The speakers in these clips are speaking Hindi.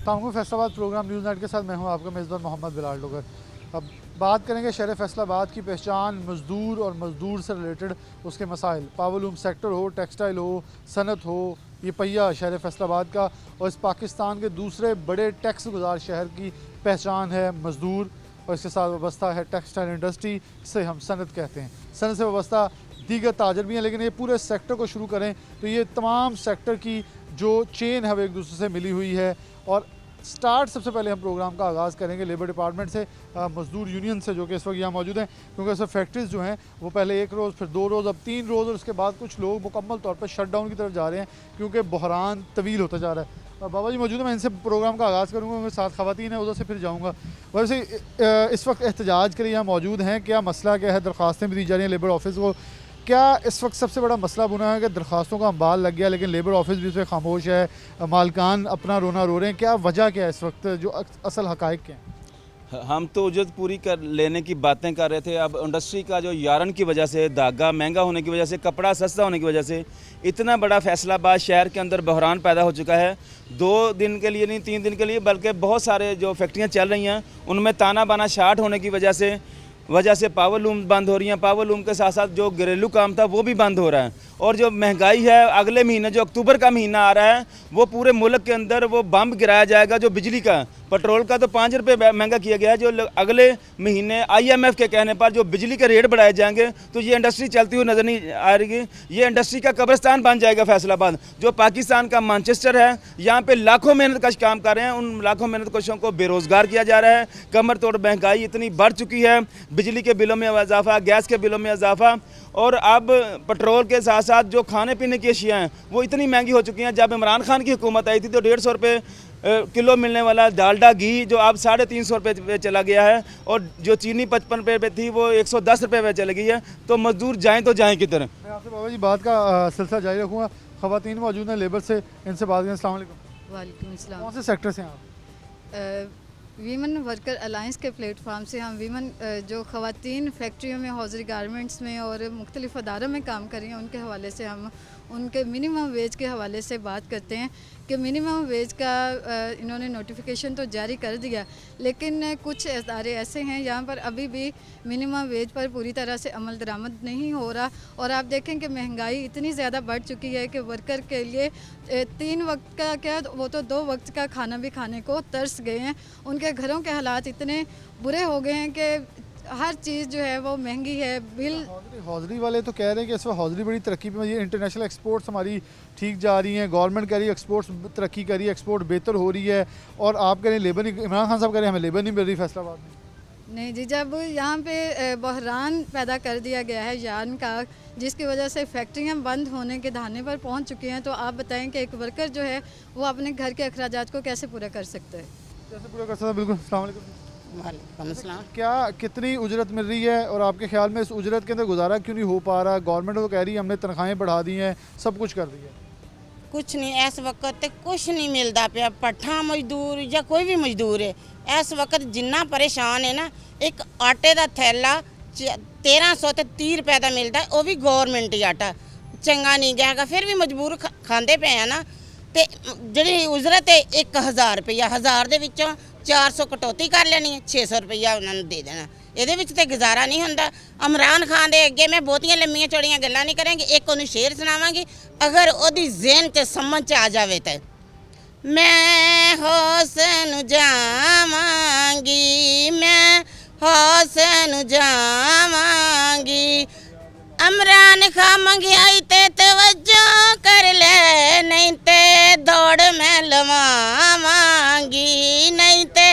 Tangu Faisalabad programme news net के साथ मैं हूं आपका मेज़बान मोहम्मद बिलाल डोगर। अब बात करेंगे शहर फैसलाबाद की पहचान मज़दूर और मज़दूर से रिलेटेड उसके मसाइल। पावरलूम सेक्टर हो, टेक्सटाइल हो, सनत हो, ये पहिया शहर फैसलाबाद का और इस पाकिस्तान के दूसरे बड़े टैक्स गुजार शहर की पहचान है मज़दूर, और इसके साथ वाबस्ता है टेक्सटाइल इंडस्ट्री, जिसे हम सनत कहते हैं। सनत से वाबस्ता दीगर ताजर भी हैं, लेकिन ये पूरे सेक्टर को शुरू करें तो ये तमाम सेक्टर की जो चेन है वो एक दूसरे से मिली हुई है। और स्टार्ट सबसे पहले हम प्रोग्राम का आगाज़ करेंगे लेबर डिपार्टमेंट से, मज़दूर यूनियन से, जो कि इस वक्त यहाँ मौजूद हैं, क्योंकि इस फैक्ट्रीज़ जो हैं वो पहले 1 रोज़, फिर 2 रोज़, अब 3 रोज़, और उसके बाद कुछ लोग मुकम्मल तौर पर शट डाउन की तरफ जा रहे हैं क्योंकि बहरान तवील होता जा रहा है। बाबा जी मौजूद है, मैं इनसे प्रोग्राम का आगाज़ करूँगा, मेरे साथ ख़वातीन है, उधर से फिर जाऊँगा। वैसे इस वक्त एहतजाज के लिए यहाँ मौजूद हैं, क्या मसला क्या है? दरख्वास्तें भी दी जा रही हैं लेबर ऑफिस को। क्या इस वक्त सबसे बड़ा मसला बुना है कि दरख्वास्तों का अंबाल लग गया लेकिन लेबर ऑफिस भी इस पर खामोश है, मालकान अपना रोना रो रहे हैं? क्या वजह क्या है इस वक्त, जो असल हकायक क्या हैं? हम तो उजरत पूरी कर लेने की बातें कर रहे थे। अब इंडस्ट्री का जो यारन की वजह से, धागा महंगा होने की वजह से, कपड़ा सस्ता होने की वजह से इतना बड़ा फैसलाबाद शहर के अंदर बहरान पैदा हो चुका है। 2 दिन के लिए नहीं, 3 दिन के लिए, बल्कि बहुत सारे जो फैक्ट्रियाँ चल रही हैं उनमें ताना बाना शार्ट होने की वजह से पावर लूम बंद हो रही हैं। पावर लूम के साथ साथ जो घरेलू काम था वो भी बंद हो रहा है। और जो महंगाई है, अगले महीने जो अक्टूबर का महीना आ रहा है वो पूरे मुल्क के अंदर वो बम गिराया जाएगा। जो बिजली का, पेट्रोल का तो 5 रुपये महंगा किया गया है, जो अगले महीने IMF के कहने पर जो बिजली के रेट बढ़ाए जाएंगे तो ये इंडस्ट्री चलती हुई नज़र नहीं आ रही। ये इंडस्ट्री का कब्रिस्तान बन जाएगा फैसलाबाद, जो पाकिस्तान का मैनचेस्टर है। यहाँ पे लाखों मेहनत कश काम कर रहे हैं, उन लाखों मेहनत कशों को बेरोज़गार किया जा रहा है। कमर तोड़ महंगाई इतनी बढ़ चुकी है, बिजली के बिलों में इजाफा, गैस के बिलों में इजाफा, और अब पेट्रोल के साथ साथ जो खाने पीने की अशिया हैं वो इतनी महंगी हो चुकी हैं। जब इमरान खान की हुकूमत आई थी तो 150 रुपये किलो मिलने वाला डालडा घी जो अब 350 रुपये पे चला गया है, और जो चीनी 55 रुपये पे थी वो 110 रुपये पे चली गई है। तो मजदूर जाएँ तो जाएँ किधर? मैं आपसे बाबा जी बात का सिलसिला जारी रखूँगा। ख़वातीन मौजूद हैं लेबर से, इनसे बात करें। अस्सलाम वालेकुम। वालेकुम अस्सलाम। कौन से सेक्टर से हैं आप? वीमन वर्कर अलायंस के प्लेटफार्म से हम वीमन जो ख़वातीन फैक्ट्रियों में, हौजरी गारमेंट्स में और मुख्तलिफ़ अदारों में काम कर रही हैं उनके हवाले से हम उनके मिनिमम वेज के हवाले से बात करते हैं कि मिनिमम वेज का इन्होंने नोटिफिकेशन तो जारी कर दिया, लेकिन कुछ इदारे ऐसे हैं जहाँ पर अभी भी मिनिमम वेज पर पूरी तरह से अमल दरामद नहीं हो रहा। और आप देखें कि महंगाई इतनी ज़्यादा बढ़ चुकी है कि वर्कर के लिए 3 वक्त का क्या, वो तो 2 वक्त का खाना भी खाने को तरस गए हैं। उनके घरों के हालात इतने बुरे हो गए हैं कि हर चीज़ जो है वो महंगी है। बिल हौजरी वाले तो कह रहे हैं कि इस वक्त हौजरी बड़ी तरक्की पे, ये इंटरनेशनल एक्सपोर्ट्स हमारी ठीक जा रही हैं, गवर्नमेंट कह रही है एक्सपोर्ट्स तरक्की कर रही है, एक्सपोर्ट बेहतर हो रही है, और आप कह रहे हैं लेबर नहीं, इमरान खान साहब कह रहे हैं हमें लेबर नहीं मिल रही फैसलाबाद में। नहीं जी, जब यहाँ पे बहरान पैदा कर दिया गया है यान का, जिसकी वजह से फैक्ट्रियाँ बंद होने के दहाने पर पहुँच चुकी हैं, तो आप बताएं कि एक वर्कर जो है वो अपने घर के अखराजात को कैसे पूरा कर सकता है? कैसे पूरा कर सकता है? बिल्कुल। अस्सलाम वालेकुम। वालेकुम अस्सलाम। क्या कितनी उजरत मिल रही है, और आपके ख्याल में इस उजरत के अंदर गुजारा क्यों नहीं हो पा रहा? गवर्नमेंट तो कह रही है हमने तनख्वाहें बढ़ा दी हैं, सब कुछ कर दिया। कुछ नहीं, इस वक्त कुछ नहीं मिलता पिया। पट्ठा मजदूर या कोई भी मजदूर है इस वक्त जिन्ना परेशान है ना, एक आटे का थैला 1300 ते 30 रुपए का मिलता है, वो भी गवर्नमेंट ही आटा चंगा नहीं गया, फिर भी मजबूर खाते पे हैं ना। तो जी उजरत है 1000 रुपया, 1000 के विचों 400 कटौती कर लेनी है, 600 रुपया उन्होंने दे देना। ये तो गुजारा नहीं होंदा। इमरान खान के अगे मैं बहुतियां लम्मियां चौड़ियां गल्लां नहीं करांगी, एक उन्हें शेर सुनावांगी, अगर ओदी ज़हन ते समझ च आ जावे तो मैं हुसैन जावांगी, मैं हुसैन जावांगी, इमरान खान मंगियाई ते तवज्जो कर ले, नहीं ते दौड़ में लवावांगी, नहीं ते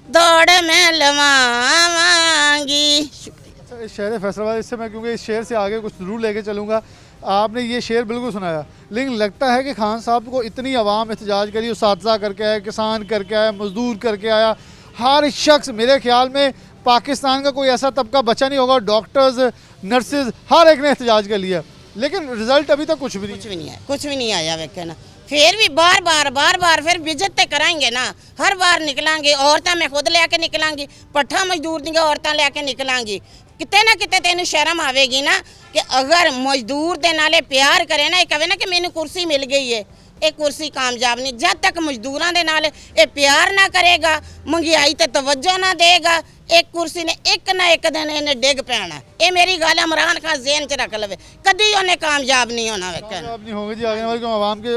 दौड़ में लवावांगी। अच्छा, इस शहर फैसलाबाद, इससे मैं क्योंकि इस शहर से आगे कुछ ज़रूर लेके चलूँगा। आपने ये शेर बिल्कुल सुनाया, लेकिन लगता है कि खान साहब को इतनी आवाम एहतजाज करी, उसातिज़ा करके आया, किसान करके आया, मजदूर करके आया, हर शख्स, मेरे ख्याल में पाकिस्तान का कोई ऐसा तबका बचा नहीं होगा, डॉक्टर्स, नर्सेज, हर एक ने एहतजाज कर लिया, लेकिन रिजल्ट अभी तक कुछ भी नहीं है, कुछ भी नहीं आया। वेखे ना, फिर भी बार बार फिर विजिट तो कराएंगे ना, हर बार निकलांगे। औरतें मैं खुद लेके निकलांगी, पट्ठा मजदूर दी औरतें लेके निकलांगी। किते ना किते तेन शर्म आवेगी ना कि अगर मजदूर दे नाले प्यार करे ना, कहे ना कि मैंने कुर्सी मिल गई है, ਇਹ ਕੁਰਸੀ ਕਾਮਯਾਬ ਨਹੀਂ। ਜਦ ਤੱਕ ਮਜ਼ਦੂਰਾਂ ਦੇ ਨਾਲ ਇਹ ਪਿਆਰ ਨਾ ਕਰੇਗਾ, ਮਹਿੰਗਾਈ ਤੇ ਤਵੱਜੋ ਨਾ ਦੇਗਾ, ਇੱਕ ਕੁਰਸੀ ਨੇ ਇੱਕ ਨਾ ਇੱਕ ਦਿਨ ਇਹਨੇ ਡਿੱਗ ਪੈਣਾ। ਇਹ ਮੇਰੀ ਗੱਲ इमरान खान ज़हन च रख लवे, कभी उन्हें कामयाब नहीं होना। कामयाब नहीं होंगे जी। आगे वाले आवाम के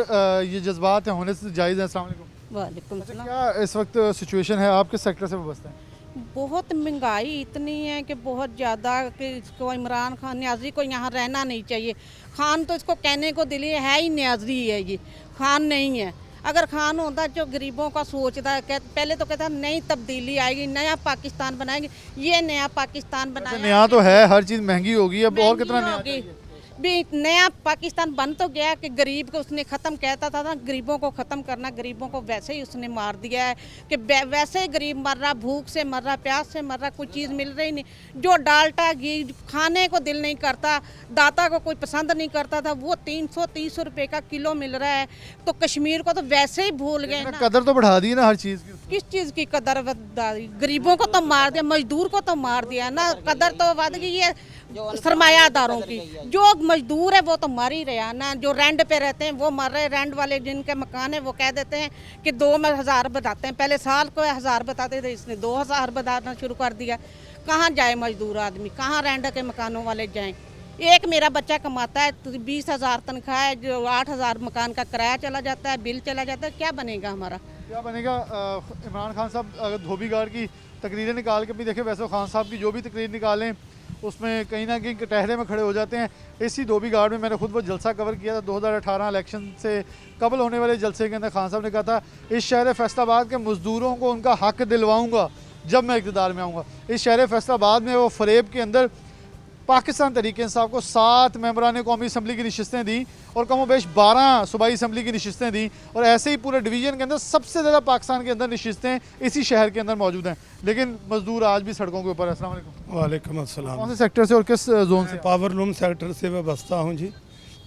ये जज्बात हैं होने से जायज़ है। अस्सलाम वालेकुम। वालेकुम अच्छा, सलाम। क्या इस वक्त सिचुएशन है आपके सेक्टर से वाबस्ता है? बहुत महंगाई इतनी है कि बहुत ज़्यादा कि इसको इमरान खान न्याजी को यहाँ रहना नहीं चाहिए। खान तो इसको कहने को दिली है ही न्याजी है, ये खान नहीं है। अगर खान होता जो गरीबों का सोचता है, पहले तो कहता नई तब्दीली आएगी, नया पाकिस्तान बनाएंगे, ये नया पाकिस्तान बनाया। नया तो है, हर चीज़ महंगी होगी, अब और कितना नया होगी। चाहिए? भी नया पाकिस्तान बन तो गया कि गरीब को उसने ख़त्म कहता था ना, गरीबों को ख़त्म करना, गरीबों को वैसे ही उसने मार दिया है कि वैसे ही गरीब मर रहा, भूख से मर रहा, प्यास से मर रहा, कोई चीज़ मिल रही नहीं। जो डालटा घी खाने को दिल नहीं करता, दाता को कोई पसंद नहीं करता था, वो 330 रुपये का किलो मिल रहा है। तो कश्मीर को तो वैसे ही भूल गए ना। कदर तो बढ़ा दी ना हर चीज़ की। किस चीज़ की कदर गरीबों को तो मार दिया, मजदूर को तो मार दिया ना। कदर तो बढ़ गई है सरमायादारों की। जो मजदूर है वो तो मर ही रहा ना, जो रेंट पे रहते हैं वो मर रहे। रेंट वाले जिनके मकान है वो कह देते हैं कि 2,000 बताते हैं, पहले साल को 1,000 बताते थे, इसने 2,000 बताना शुरू कर दिया। कहाँ जाए मजदूर आदमी, कहाँ रेंट के मकानों वाले जाएं? एक मेरा बच्चा कमाता है तो 20,000 तनख्वाह है, जो 8,000 मकान का किराया चला जाता है, बिल चला जाता है, क्या बनेगा हमारा? क्या बनेगा? इमरान खान साहब अगर धोबी गार्ड की तकरीरें निकाल के भी देखें, वैसे खान साहब की जो भी तकरीर निकालें उसमें कहीं ना कहीं कटहरे में खड़े हो जाते हैं। इसी धोबी गार्ड में मैंने खुद वो जलसा कवर किया था 2018 इलेक्शन से कबल होने वाले जलसे के अंदर। खान साहब ने कहा था इस शहर फैसलाबाद के मज़दूरों को उनका हक दिलवाऊंगा जब मैं इक़्तिदार में आऊँगा। इस शहर फैसलाबाद में वो फरेब के अंदर पाकिस्तान तहरीक इंसाफ को 7 मेंबरान कौमी असम्बली की नशस्तें दी और कम बेश 12 सूबाई असम्बली की नशस्तें दी, और ऐसे ही पूरे डिवीज़न के अंदर सबसे ज़्यादा पाकिस्तान के अंदर नशस्तें इसी शहर के अंदर मौजूद हैं। लेकिन मजदूर आज भी सड़कों के ऊपर। अस्सलाम वालेकुम। वालेकुम अस्सलाम। कौन से सेक्टर से और किस जोन से? पावर लूम सेक्टर से वाबस्ता हूँ जी।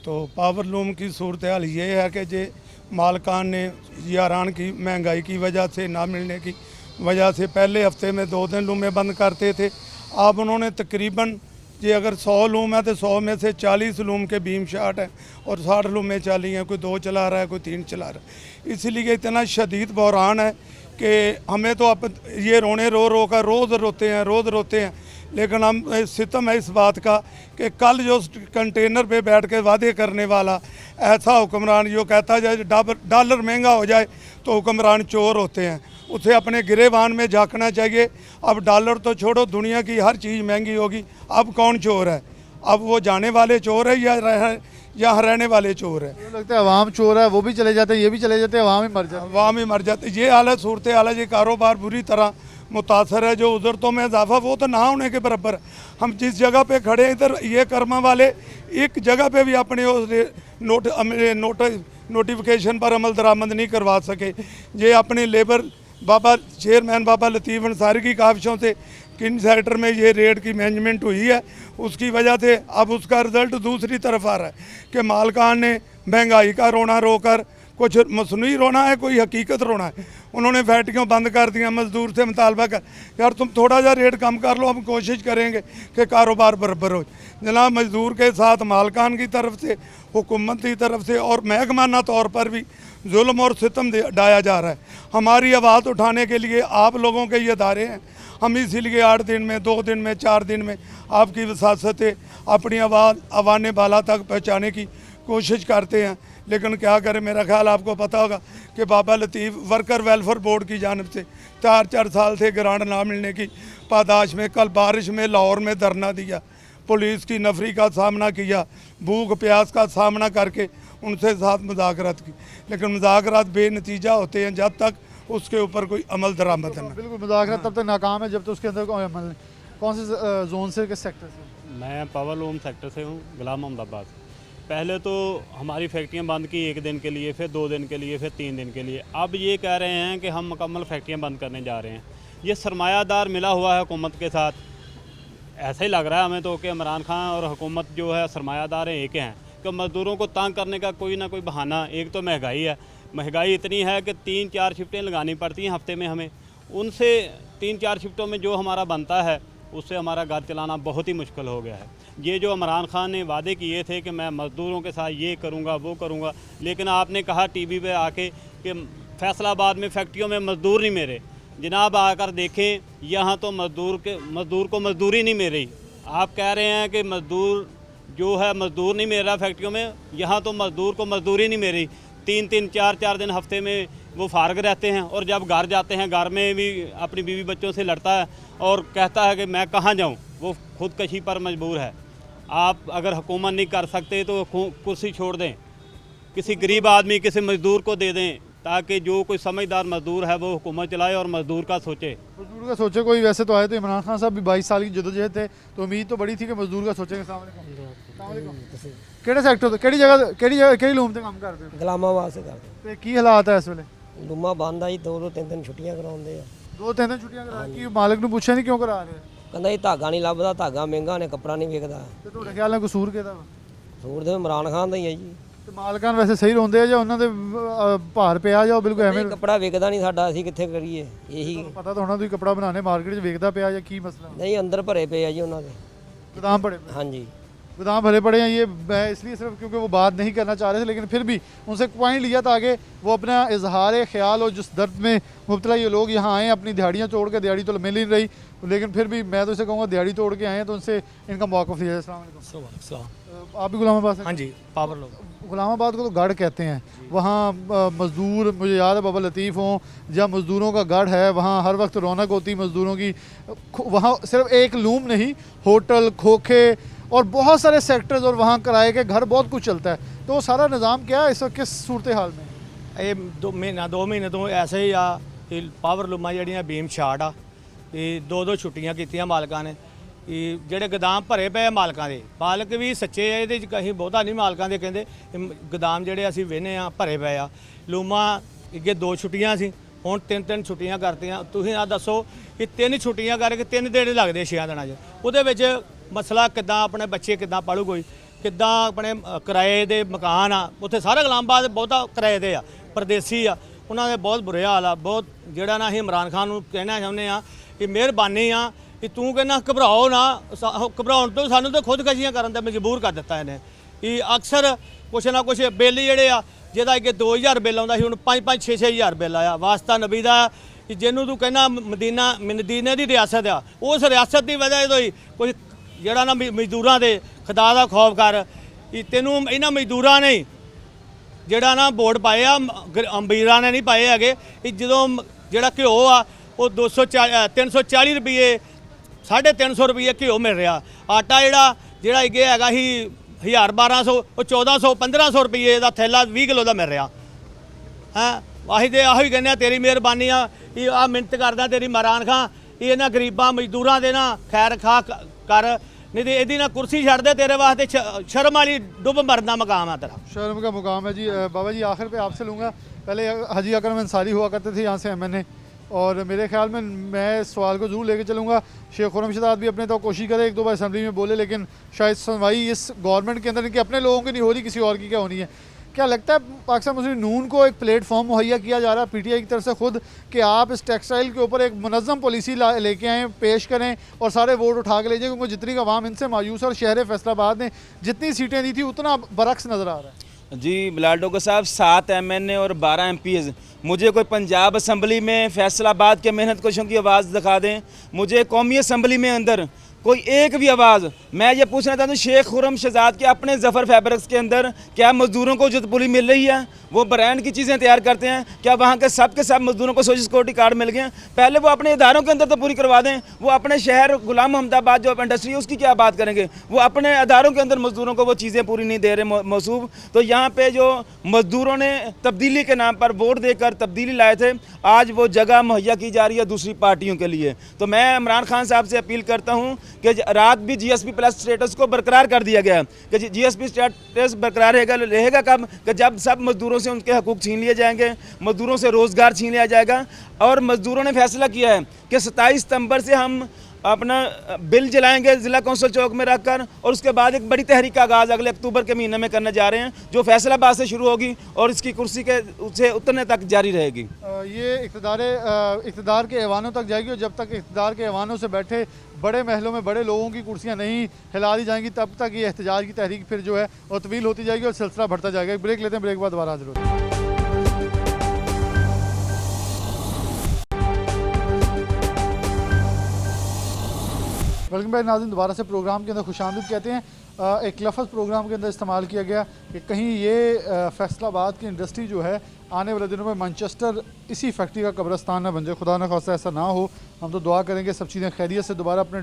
तो पावर लूम की सूरत हाल ये है कि जे मालकान ने यारान की महंगाई की वजह से, ना मिलने की वजह से पहले हफ्ते में 2 दिन लूमें बंद करते थे। अब उन्होंने तकरीबन जी अगर 100 लूम है तो 100 में से 40 लूम के बीम शाट हैं और 60 लूमें चाली हैं। कोई 2 चला रहा है, कोई 3 चला रहा है। इसलिए इतना शदीद बहरान है कि हमें तो अब ये रोने रो कर रोज़ रोते हैं। लेकिन हम सितम है इस बात का कि कल जो कंटेनर पे बैठ के वादे करने वाला ऐसा हुक्मरान जो कहता जाए डॉलर महंगा हो जाए तो हुक्मरान चोर होते हैं, उसे अपने गिरेबान में झांकना चाहिए। अब डॉलर तो छोड़ो, दुनिया की हर चीज़ महंगी होगी। अब कौन चोर है? अब वो जाने वाले चोर है या रहने वाले चोर है? लगता है अवाम चोर है, वो भी चले जाते हैं, ये भी चले जाते हैं, अवाम ही मर जाते हैं। अवाम ही मर जाते। ये हालत सूरत हाल है। ये कारोबार बुरी तरह मुतासर है। जो उजरतों में इजाफा वो तो ना होने के बराबर है। हम जिस जगह पे खड़े हैं इधर ये कर्मा वाले एक जगह पे भी अपने नोटिफिकेशन पर अमल दरामद नहीं करवा सके। ये अपने लेबर बाबा चेयरमैन बाबा लतीफ़ अंसारी की काविशों से किन सेक्टर में ये रेट की मैनेजमेंट हुई है, उसकी वजह से अब उसका रिज़ल्ट दूसरी तरफ आ रहा है कि मालकान ने महंगाई का रोना रोकर कुछ मसनूई रोना है, कोई हकीकत रोना है। उन्होंने फैक्ट्रियों बंद कर दिया, मजदूर से मुतालबा कर यार तुम थोड़ा सा रेट कम कर लो, हम कोशिश करेंगे कि कारोबार बराबर हो। जनाब मजदूर के साथ मालकान की तरफ से, हुकूमत की तरफ से और महकमाना तौर पर भी जुल्म और सितम डाया जा रहा है। हमारी आवाज़ उठाने के लिए आप लोगों के ये अदारे हैं। हम इसीलिए 8 दिन में, 2 दिन में, 4 दिन में आपकी वसासत अपनी आवाज़ अवान बाला तक पहुँचाने की कोशिश करते हैं। लेकिन क्या करें, मेरा ख्याल आपको पता होगा कि बाबा लतीफ़ वर्कर वेलफेयर बोर्ड की जानिब से 4 साल से ग्रांट ना मिलने की पादाश में कल बारिश में लाहौर में धरना दिया, पुलिस की नफरी का सामना किया, भूख प्यास का सामना करके उनसे साथ मुज़ाकरात की। लेकिन मुज़ाकरात बेनतीजा होते हैं जब तक उसके ऊपर कोई अमल दरामद न। बिल्कुल, मुज़ाकरात तब तक नाकाम है जब तक उसके अंदर कोई अमल नहीं। कौन से जोन से, किस सेक्टर से? मैं पावर लूम सेक्टर से हूँ, गुलाम अहमदाबाद। पहले तो हमारी फैक्ट्रियाँ बंद की 1 दिन के लिए, फिर 2 दिन के लिए, फिर 3 दिन के लिए। अब ये कह रहे हैं कि हम मुकम्मल फैक्ट्रियाँ बंद करने जा रहे हैं। ये सरमायादार मिला हुआ है हुकूमत के साथ। ऐसा ही लग रहा है हमें तो कि इमरान खान और हुकूमत जो है सरमायादार हैं, एक हैं कि मज़दूरों को तंग करने का कोई ना कोई बहाना। एक तो महंगाई है, महंगाई इतनी है कि 3-4 शिफ्टें लगानी पड़ती हैं हफ्ते में हमें। उनसे 3-4 शिफ्टों में जो हमारा बनता है उससे हमारा घर चलाना बहुत ही मुश्किल हो गया है। ये जो इमरान खान ने वादे किए थे कि मैं मज़दूरों के साथ ये करूँगा वो करूँगा, लेकिन आपने कहा टीवी पे आके कि फैसलाबाद में फैक्ट्रियों में मज़दूर नहीं मेरे। जनाब आकर देखें, यहाँ तो मज़दूर को मज़दूरी नहीं मिल रही। आप कह रहे हैं कि मज़दूर जो है मज़दूर नहीं मिल रहा फैक्ट्रियों में, यहाँ तो मज़दूर को मज़दूरी नहीं मिल रही। 3-3 4-4 दिन हफ्ते में वो फारग रहते हैं और जब घर जाते हैं घर में भी अपनी बीवी बच्चों से लड़ता है और कहता है कि मैं कहाँ जाऊँ, वो खुदकशी पर मजबूर है। आप अगर हुकूमत नहीं कर सकते तो कुर्सी छोड़ दें, किसी गरीब आदमी किसी मज़दूर को दे दें, ताकि जो कोई समझदार मज़दूर है वो हुकूमत चलाए और मज़दूर का सोचे। मजदूर का सोचे कोई। वैसे तो आए तो इमरान खान साहब भी 22 साल की जदोजहद थे, तो उम्मीद तो बड़ी थी कि मजदूर का सोचेंगे। ਕਿਹੜੇ ਸੈਕਟਰ ਤੋਂ ਕਿਹੜੀ ਜਗ੍ਹਾ ਕਿਹੜੀ ਲੂਮ ਤੇ ਕੰਮ ਕਰਦੇ ਹੋ? ਗੁਲਾਮਾਬਾਦ ਸੇ ਕਰਦੇ ਤੇ ਕੀ ਹਾਲਾਤ ਹੈ ਇਸ ਵੇਲੇ? ਲੂਮਾ ਬੰਦ ਆ ਜੀ, 2-3 ਛੁੱਟੀਆਂ ਕਰਾਉਂਦੇ ਆ। 2-3 ਛੁੱਟੀਆਂ ਕਰਾ ਕੀ ਮਾਲਕ ਨੂੰ ਪੁੱਛਿਆ ਨਹੀਂ ਕਿਉਂ ਕਰਾ ਰਹੇ? ਕਹਿੰਦਾ ਜੀ ਧਾਗਾ ਨਹੀਂ ਲੱਭਦਾ, ਧਾਗਾ ਮਹਿੰਗਾ ਨੇ, ਕੱਪੜਾ ਨਹੀਂ ਵਿਕਦਾ। ਤੇ ਤੁਹਾਡੇ ਖਿਆਲ ਨਾਲ ਕਸੂਰ ਕਿਹਦਾ ਵਾ? ਸੂਰ ਦੇ ਇਮਰਾਨ ਖਾਨ ਦਾ ਹੀ ਹੈ ਜੀ। ਤੇ ਮਾਲਕਾਂ ਵੈਸੇ ਸਹੀ ਰੋਂਦੇ ਆ ਜਾਂ ਉਹਨਾਂ ਦੇ ਭਾਰ ਪਿਆ ਜਾਂ ਬਿਲਕੁਲ ਐਵੇਂ? ਕੱਪੜਾ ਵਿਕਦਾ ਨਹੀਂ ਸਾਡਾ, ਅਸੀਂ ਕਿੱਥੇ ਕਰੀਏ? ਇਹੀ ਪਤਾ ਤਾਂ ਹੋਣਾ ਤੁਸੀਂ ਕੱਪੜਾ ਬਣਾਉਣੇ ਮਾਰਕੀਟ 'ਚ ਵੇਚਦਾ ਪਿਆ ਜਾਂ ਕੀ ਮਸਲਾ? ਨਹੀਂ, ਅੰਦਰ ਭਰੇ ਪਏ ਆ ਜੀ ਉਹਨਾਂ ਦੇ गोदाम पड़े पे? ਹਾਂਜੀ। गोदाम भरे पड़े हैं। ये मैं इसलिए सिर्फ क्योंकि वो बात नहीं करना चाह रहे थे, लेकिन फिर भी उनसे पॉइंट लिया ताकि वो अपना इजहार ख्याल और जिस दर्द में मुब्तला ये लोग यहाँ आए अपनी दिहाड़ियाँ तोड़ के, दिहाड़ी तो मिल ही नहीं रही, लेकिन फिर भी मैं तो इसे कहूँगा दिहाड़ी तोड़ के आए हैं तो उनसे इनका मौक़िफ़ लिया जाए। अस्सलाम वालेकुम। आप भी गुलामाबाद से? हाँ जी, पावर लोग। गुलामाबाद को तो गढ़ कहते हैं। वहाँ मज़दूर, मुझे याद है बाबा लतीफ़ हों, जहाँ मज़दूरों का गढ़ है, वहाँ हर वक्त रौनक होती मज़दूरों की। वहाँ सिर्फ एक लूम नहीं, होटल, खोखे और बहुत सारे सेक्टर्स और वहाँ किराए के घर, बहुत कुछ चलता है। तो वो सारा निज़ाम क्या है इस वक्त, किस सूरत हाल में? ये 2 महीने तो ऐसे ही आ पावर लूमा जड़ियाँ बीम छाड़ आ 2 छुट्टियाँ कीतियाँ मालकां ने। ਜਿਹੜੇ ਗੋਦਾਮ ਭਰੇ ਪਏ ਮਾਲਕਾਂ ਦੇ, ਮਾਲਕ ਵੀ ਸੱਚੇ ਆ, ਇਹਦੇ 'ਚ ਕਹੀਂ ਬਹੁਤਾ ਨਹੀਂ ਮਾਲਕਾਂ ਦੇ ਕਹਿੰਦੇ। ਗੋਦਾਮ ਜਿਹੜੇ ਅਸੀਂ ਵੇਖਦੇ ਆ ਭਰੇ ਪਏ ਆ। ਲੂਮਾ ਅੱਗੇ 2 ਛੁੱਟੀਆਂ ਸੀ, ਹੁਣ 3-3 ਛੁੱਟੀਆਂ ਕਰਤੀਆਂ। ਤੁਸੀਂ ਆ ਦੱਸੋ ਕਿ 3 ਛੁੱਟੀਆਂ ਕਰਕੇ 3 ਦਿਨ ਲੱਗਦੇ 6 ਦਿਨਾਂ 'ਚ, ਉਹਦੇ ਵਿੱਚ ਮਸਲਾ ਕਿੱਦਾਂ ਆਪਣੇ ਬੱਚੇ ਕਿੱਦਾਂ ਪੜ੍ਹੂ, ਕੋਈ ਕਿੱਦਾਂ ਆਪਣੇ ਕਿਰਾਏ ਦੇ ਮਕਾਨ ਆ ਉੱਥੇ ਸਾਰਾ ਗੁਲਾਮਾਬਾਦ ਬਹੁਤਾ ਕਿਰਾਏ ਦੇ ਆ, ਪਰਦੇਸੀ ਆ, ਉਹਨਾਂ ਦੇ ਬਹੁਤ ਬੁਰੇ ਹਾਲ ਆ। ਬਹੁਤ ਜਿਹੜਾ ਨਾ ਅਸੀਂ ਇਮਰਾਨ ਖਾਨ ਨੂੰ ਕਹਿਣਾ ਚਾਹੁੰਦੇ ਆ ਕਿ ਮਿਹਰਬਾਨੀ ਆ ਕਿ ਤੂੰ ਕਹਿੰਦਾ ਘਬਰਾਓ ਨਾ, ਘਬਰਾਉਣ ਤੋਂ ਸਾਨੂੰ ਤਾਂ ਖੁਦਕਸ਼ੀਆਂ ਕਰਨ ਤੇ ਮਜਬੂਰ ਕਰ ਦਿੱਤਾ ਇਹਨੇ। ਕਿ ਅਕਸਰ ਕੁਛ ਨਾ ਕੁਛ ਬਿੱਲ ਜਿਹੜੇ ਆ, ਜਿਹਦਾ ਅੱਗੇ 2000 ਬਿੱਲ ਆਉਂਦਾ ਸੀ, ਹੁਣ 5-5 6-6000 ਬਿੱਲ ਆਇਆ। ਵਾਸਤਾ ਨਬੀ ਦਾ ਕਿ ਜਿਹਨੂੰ ਤੂੰ ਕਹਿੰਦਾ ਮਦੀਨੇ ਦੀ ਰਿਆਸਤ ਆ, ਉਸ ਰਿਆਸਤ ਦੀ ਵਜ੍ਹਾ ਤੋਂ ਹੀ ਕੁਝ ਜਿਹੜਾ ਨਾ ਮਜ਼ਦੂਰਾਂ ਦੇ ਖੁਦਾ ਦਾ ਖੌਫ ਕਰ, ਤੈਨੂੰ ਇਹਨਾਂ ਮਜ਼ਦੂਰਾਂ ਨੇ ਜਿਹੜਾ ਨਾ ਵੋਟ ਪਾਏ ਆ, ਅਮੀਰਾਂ ਨੇ ਨਹੀਂ ਪਾਏ ਹੈਗੇ। ਜਦੋਂ ਜਿਹੜਾ ਘਿਓ ਆ ਉਹ 340 ਰੁਪਏ 350 ਰੁਪਏ ਘਿਓ ਮਿਲ ਰਿਹਾ। ਆਟਾ ਜਿਹੜਾ ਅੱਗੇ ਹੈਗਾ ਸੀ 1000-1200, ਉਹ 1400-1500 ਰੁਪਏ ਦਾ ਥੈਲਾ 20 ਕਿਲੋ ਦਾ ਮਿਲ ਰਿਹਾ ਹੈ। ਆਹੀ ਤੇ ਆਹੀ ਕਹਿੰਦੇ ਆ ਤੇਰੀ ਮਿਹਰਬਾਨੀ ਆ, ਇਹ ਆ ਮਿਹਨਤ ਕਰਦਾ ਤੇਰੀ ਇਮਰਾਨ ਖਾਨ, ਇਹ ਇਹਨਾਂ ਗਰੀਬਾਂ ਮਜ਼ਦੂਰਾਂ ਦੇ ਨਾ ਖੈਰ ਖਾ ਕਰ, नहीं तो यदि ना कुर्सी छड़ दे तेरे वास्ते शर्म वाली डुब मरना मकाम है तेरा। शर्म का मुकाम है जी। बाबा जी आखिर पे आपसे लूँगा, पहले हाजी अकरम अंसारी हुआ करते थे यहाँ से MNA, और मेरे ख्याल में मैं इस सवाल को ज़रूर लेके चलूँगा। शेख खुर्रमशद भी अपने तो कोशिश करे, 1-2 बार असम्बली में बोले, लेकिन शायद सुनवाई इस गवर्नमेंट के अंदर इनके अपने लोगों की नहीं हो रही, किसी और की क्या होनी है। क्या लगता है पाकिस्तान मुस्लिम नून को एक प्लेटफॉर्म मुहैया किया जा रहा है PTI की तरफ से खुद, कि आप इस टेक्सटाइल के ऊपर एक मुनज़्ज़म पॉलिसी लेके आएँ, पेश करें और सारे वोट उठा के ले जाएँ, क्योंकि जितनी आवाम इनसे मायूस है और शहर फैसलाबाद ने जितनी सीटें दी थी उतना बरक्स नज़र आ रहा है। जी बिलाल डोगर साहब, 7 MNA और 12 MPs, मुझे कोई पंजाब असम्बली में फैसलाबाद के मेहनत कशों की आवाज़ दिखा दें, मुझे कौमी असम्बली में अंदर कोई एक भी आवाज़। मैं ये पूछना चाहता हूँ शेख खुर्रमशद के अपने ज़फ़र फैब्रिक्स के अंदर क्या मज़दूरों को जो पुली मिल रही है, वो ब्रांड की चीज़ें तैयार करते हैं, क्या वहाँ के सब मज़दूरों को सोशल सिक्योरिटी कार्ड मिल गए? पहले वो अपने इदारों के अंदर तो पूरी करवा दें। वो अपने शहर गुलाम मोहम्मदाबाद जो इंडस्ट्री है उसकी क्या बात करेंगे? वो अपने इदारों के अंदर मज़दूरों को वो चीज़ें पूरी नहीं दे रहे मौसूब। तो यहाँ पर जो मज़दूरों ने तब्दीली के नाम पर वोट देकर तब्दीली लाए थे, आज वो जगह मुहैया की जा रही है दूसरी पार्टियों के लिए। तो मैं इमरान खान साहब से अपील करता हूँ कि रात भी GSP+ स्टेटस को बरकरार कर दिया गया कि GSP स्टेटस बरकरार रहेगा कब? कि जब सब मज़दूरों से उनके हकूक़ छीन लिए जाएंगे, मज़दूरों से रोज़गार छीन लिया जाएगा। और मज़दूरों ने फैसला किया है कि 27 सितंबर से हम अपना बिल जलाएंगे ज़िला कौंसिल चौक में रखकर, और उसके बाद एक बड़ी तहरीक का आगाज़ अगले अक्टूबर के महीने में करने जा रहे हैं, जो फैसलाबाद से शुरू होगी और इसकी कुर्सी के से उतरने तक जारी रहेगी। ये इक़्तिदार के ऐवानों तक जाएगी, और जब तक इक़्तिदार के ऐवानों से बैठे बड़े महलों में बड़े लोगों की कुर्सियाँ नहीं हिला दी जाएंगी, तब तक ये एहतजाज की तहरीक फिर जो है वो तवील होती जाएगी और सिलसिला बढ़ता जाएगा। एक ब्रेक लेते हैं, ब्रेक के बाद दोबारा हाजिर होते हैं। वेलकम बैक नाज़रीन, दोबारा से प्रोग्राम के अंदर खुशामदीद कहते हैं। एक लफ्ज़ प्रोग्राम के अंदर इस्तेमाल किया गया कि कहीं ये फैसलाबाद की इंडस्ट्री जो है आने वाले दिनों में मैनचेस्टर इसी फैक्ट्री का कब्रस्तान ना बन जाए। खुदा न खास्ता ऐसा ना हो, हम तो दुआ करेंगे सब चीज़ें खैरियत से दोबारा अपने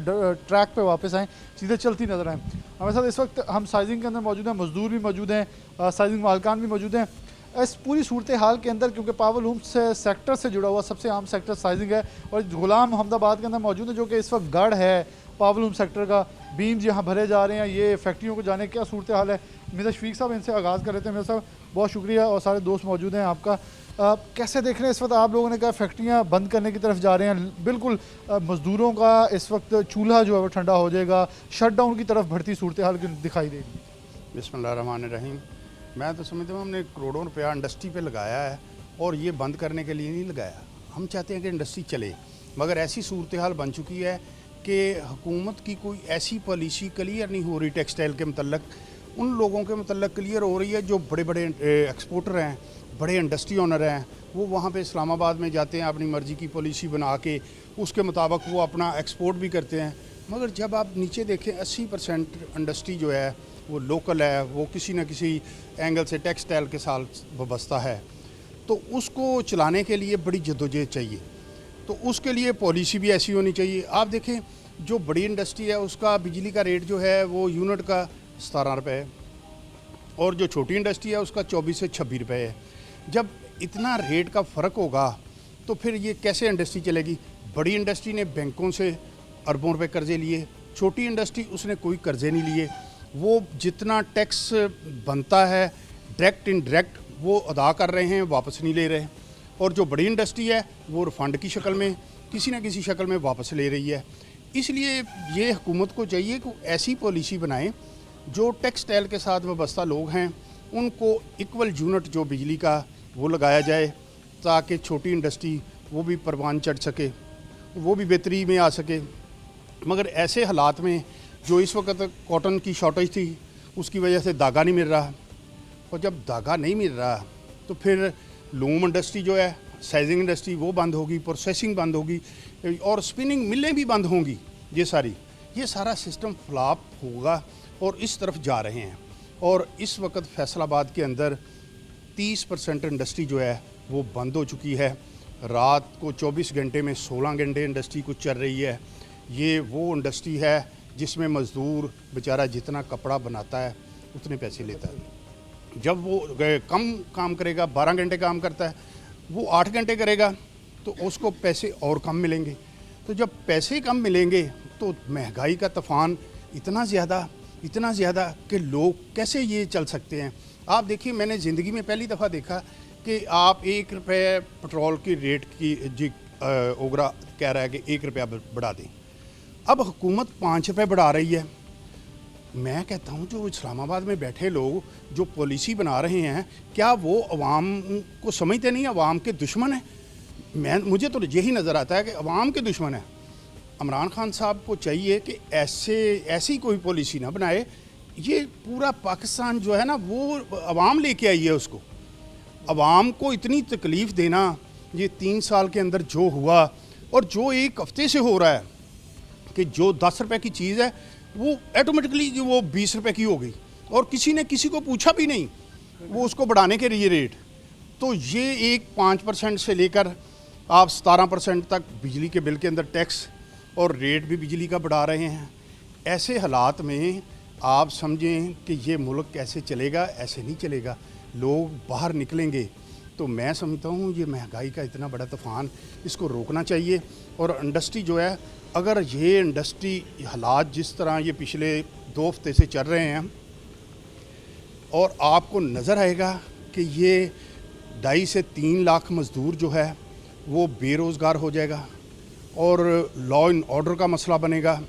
ट्रैक पे वापस आएँ, चीज़ें चलती नज़र आएँ। हमारे साथ इस वक्त हम साइजिंग के अंदर मौजूद हैं, मज़दूर भी मौजूद हैं, साइजिंग मालकान भी मौजूद हैं। इस पूरी सूरत हाल के अंदर, क्योंकि पावर लूम से सेक्टर से जुड़ा हुआ सबसे आम सेक्टर साइजिंग है, और गुलाम अहमदाबाद के अंदर मौजूद है जो कि इस वक्त गढ़ है पावर लूम सेक्टर का। बीम्स यहाँ भरे जा रहे हैं, ये फैक्ट्रियों को जाने क्या सूरत हाल है। मेरा शफीक साहब इनसे आगाज़ कर रहे थे। मेरे साहब बहुत शुक्रिया, और सारे दोस्त मौजूद हैं आपका। कैसे देख रहे हैं इस वक्त आप लोगों ने कहा फैक्ट्रियाँ बंद करने की तरफ जा रहे हैं, बिल्कुल मज़दूरों का इस वक्त चूल्हा जो है वो ठंडा हो जाएगा, शट डाउन की तरफ बढ़ती सूरत हाल दिखाई देगी। बिस्मिल्लाहिर्रहमानिर्रहीम। मैं तो समझता हूँ हमने करोड़ों रुपया इंडस्ट्री पे लगाया है, और ये बंद करने के लिए नहीं लगाया। हम चाहते हैं कि इंडस्ट्री चले, मगर ऐसी सूरत हाल बन चुकी है कि हुकूमत की कोई ऐसी पॉलिसी क्लियर नहीं हो रही टेक्सटाइल के मतलब, उन लोगों के मतलब क्लियर हो रही है जो बड़े बड़े एक्सपोर्टर हैं, बड़े इंडस्ट्री ओनर हैं। वो वहाँ पे इस्लामाबाद में जाते हैं, अपनी मर्ज़ी की पॉलिसी बना के उसके मुताबिक वो अपना एक्सपोर्ट भी करते हैं। मगर जब आप नीचे देखें 80% इंडस्ट्री जो है वो लोकल है, वो किसी न किसी एंगल से टेक्सटाइल के साथ वाबस्ता है, तो उसको चलाने के लिए बड़ी जद्दोजहद चाहिए। तो उसके लिए पॉलिसी भी ऐसी होनी चाहिए। आप देखें जो बड़ी इंडस्ट्री है उसका बिजली का रेट जो है वो यूनिट का 17 रुपये है, और जो छोटी इंडस्ट्री है उसका 24 से 26 रुपये है। जब इतना रेट का फ़र्क होगा तो फिर ये कैसे इंडस्ट्री चलेगी। बड़ी इंडस्ट्री ने बैंकों से अरबों रुपए कर्जे लिए, छोटी इंडस्ट्री उसने कोई कर्जे नहीं लिए। वो जितना टैक्स बनता है डायरेक्ट इनडायरेक्ट वो अदा कर रहे हैं, वापस नहीं ले रहे। और जो बड़ी इंडस्ट्री है वो रिफंड की शक्ल में किसी न किसी शक्ल में वापस ले रही है। इसलिए ये हुकूमत को चाहिए कि ऐसी पॉलिसी बनाएं जो टेक्सटाइल के साथ वाबस्ता लोग हैं उनको इक्वल यूनिट जो बिजली का वो लगाया जाए, ताकि छोटी इंडस्ट्री वो भी परवान चढ़ सके, वो भी बेहतरी में आ सके। मगर ऐसे हालात में जो इस वक्त कॉटन की शॉर्टेज थी उसकी वजह से धागा नहीं मिल रहा, और जब धागा नहीं मिल रहा तो फिर लूम इंडस्ट्री जो है, साइजिंग इंडस्ट्री वो बंद होगी, प्रोसेसिंग बंद होगी, और स्पिनिंग मिलें भी बंद होंगी। ये सारा सिस्टम फ्लॉप होगा और इस तरफ जा रहे हैं। और इस वक्त फैसलाबाद के अंदर 30% इंडस्ट्री जो है वो बंद हो चुकी है। रात को 24 घंटे में 16 घंटे इंडस्ट्री कुछ चल रही है। ये वो इंडस्ट्री है जिसमें मज़दूर बेचारा जितना कपड़ा बनाता है उतने पैसे लेता है। जब वो कम काम करेगा, 12 घंटे काम करता है, वो 8 घंटे करेगा तो उसको पैसे और कम मिलेंगे। तो जब पैसे कम मिलेंगे तो महंगाई का तूफ़ान इतना ज़्यादा कि लोग कैसे ये चल सकते हैं। आप देखिए, मैंने ज़िंदगी में पहली दफ़ा देखा कि आप 1 रुपये पेट्रोल की रेट की ओगरा कह रहा है कि 1 रुपया बढ़ा दें। अब हुकूमत 5 रुपये बढ़ा रही है। मैं कहता हूँ जो इस्लामाबाद में बैठे लोग जो पॉलिसी बना रहे हैं, क्या वो अवाम को समझते नहीं, अवाम के दुश्मन हैं। मुझे तो यही नज़र आता है कि अवाम के दुश्मन है। इमरान खान साहब को चाहिए कि ऐसी कोई पॉलिसी ना बनाए। ये पूरा पाकिस्तान जो है ना वो अवाम लेके आई है उसको। अवाम को इतनी तकलीफ़ देना, ये 3 साल के अंदर जो हुआ और जो 1 हफ्ते से हो रहा है कि जो 10 रुपये की चीज़ है वो ऑटोमेटिकली वो 20 रुपये की हो गई, और किसी ने किसी को पूछा भी नहीं वो उसको बढ़ाने के लिए रेट। तो ये एक 5% से लेकर आप 17% तक बिजली के बिल के अंदर टैक्स और रेट भी बिजली का बढ़ा रहे हैं। ऐसे हालात में आप समझें कि ये मुल्क कैसे चलेगा। ऐसे नहीं चलेगा, लोग बाहर निकलेंगे। तो मैं समझता हूँ ये महंगाई का इतना बड़ा तूफ़ान, इसको रोकना चाहिए। और इंडस्ट्री जो है, अगर ये इंडस्ट्री हालात जिस तरह ये पिछले 2 हफ्ते से चल रहे हैं, और आपको नज़र आएगा कि ये 2.5 से 3 लाख मज़दूर जो है वो बेरोज़गार हो जाएगा। और लॉ एंड ऑर्डर का मसला बनेगा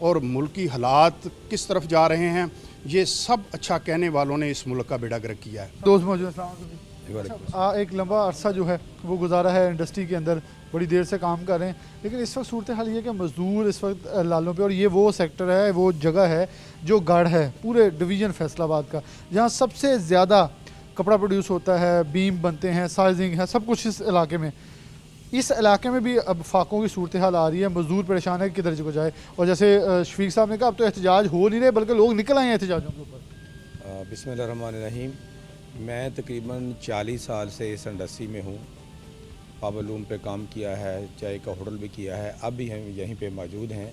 और मुल्की हालात किस तरफ जा रहे हैं, ये सब अच्छा कहने वालों ने इस मुल्क का बेड़ा गर्क किया है। दोस्त मौजूद हैं, अस्सलाम वालेकुम। एक लंबा अरसा जो है वो गुजारा है इंडस्ट्री के अंदर, बड़ी देर से काम कर रहे हैं, लेकिन इस वक्त सूरत हाल ये कि मज़दूर इस वक्त लालों पे, और ये वो सेक्टर है, वो जगह है जो गढ़ है पूरे डिवीज़न फैसलाबाद का, जहाँ सबसे ज़्यादा कपड़ा प्रोड्यूस होता है, बीम बनते हैं, साइजिंग है, सब कुछ इस इलाके में। इस इलाके में भी अब फाकों की सूरत हाल आ रही है, मज़दूर परेशान है कि किधर को जाए। और जैसे शफीक साहब ने कहा, अब तो एहतजाज हो नहीं रहे बल्कि लोग निकल आए हैं एहतजाजों के ऊपर। बिस्मिल्लाहिर्रहमानिर्रहीम। मैं तकरीबन 40 साल से इस इंडस्ट्री में हूँ। पावरलूम पे काम किया है, चाय का होटल भी किया है, अब भी हम यहीं पे मौजूद हैं।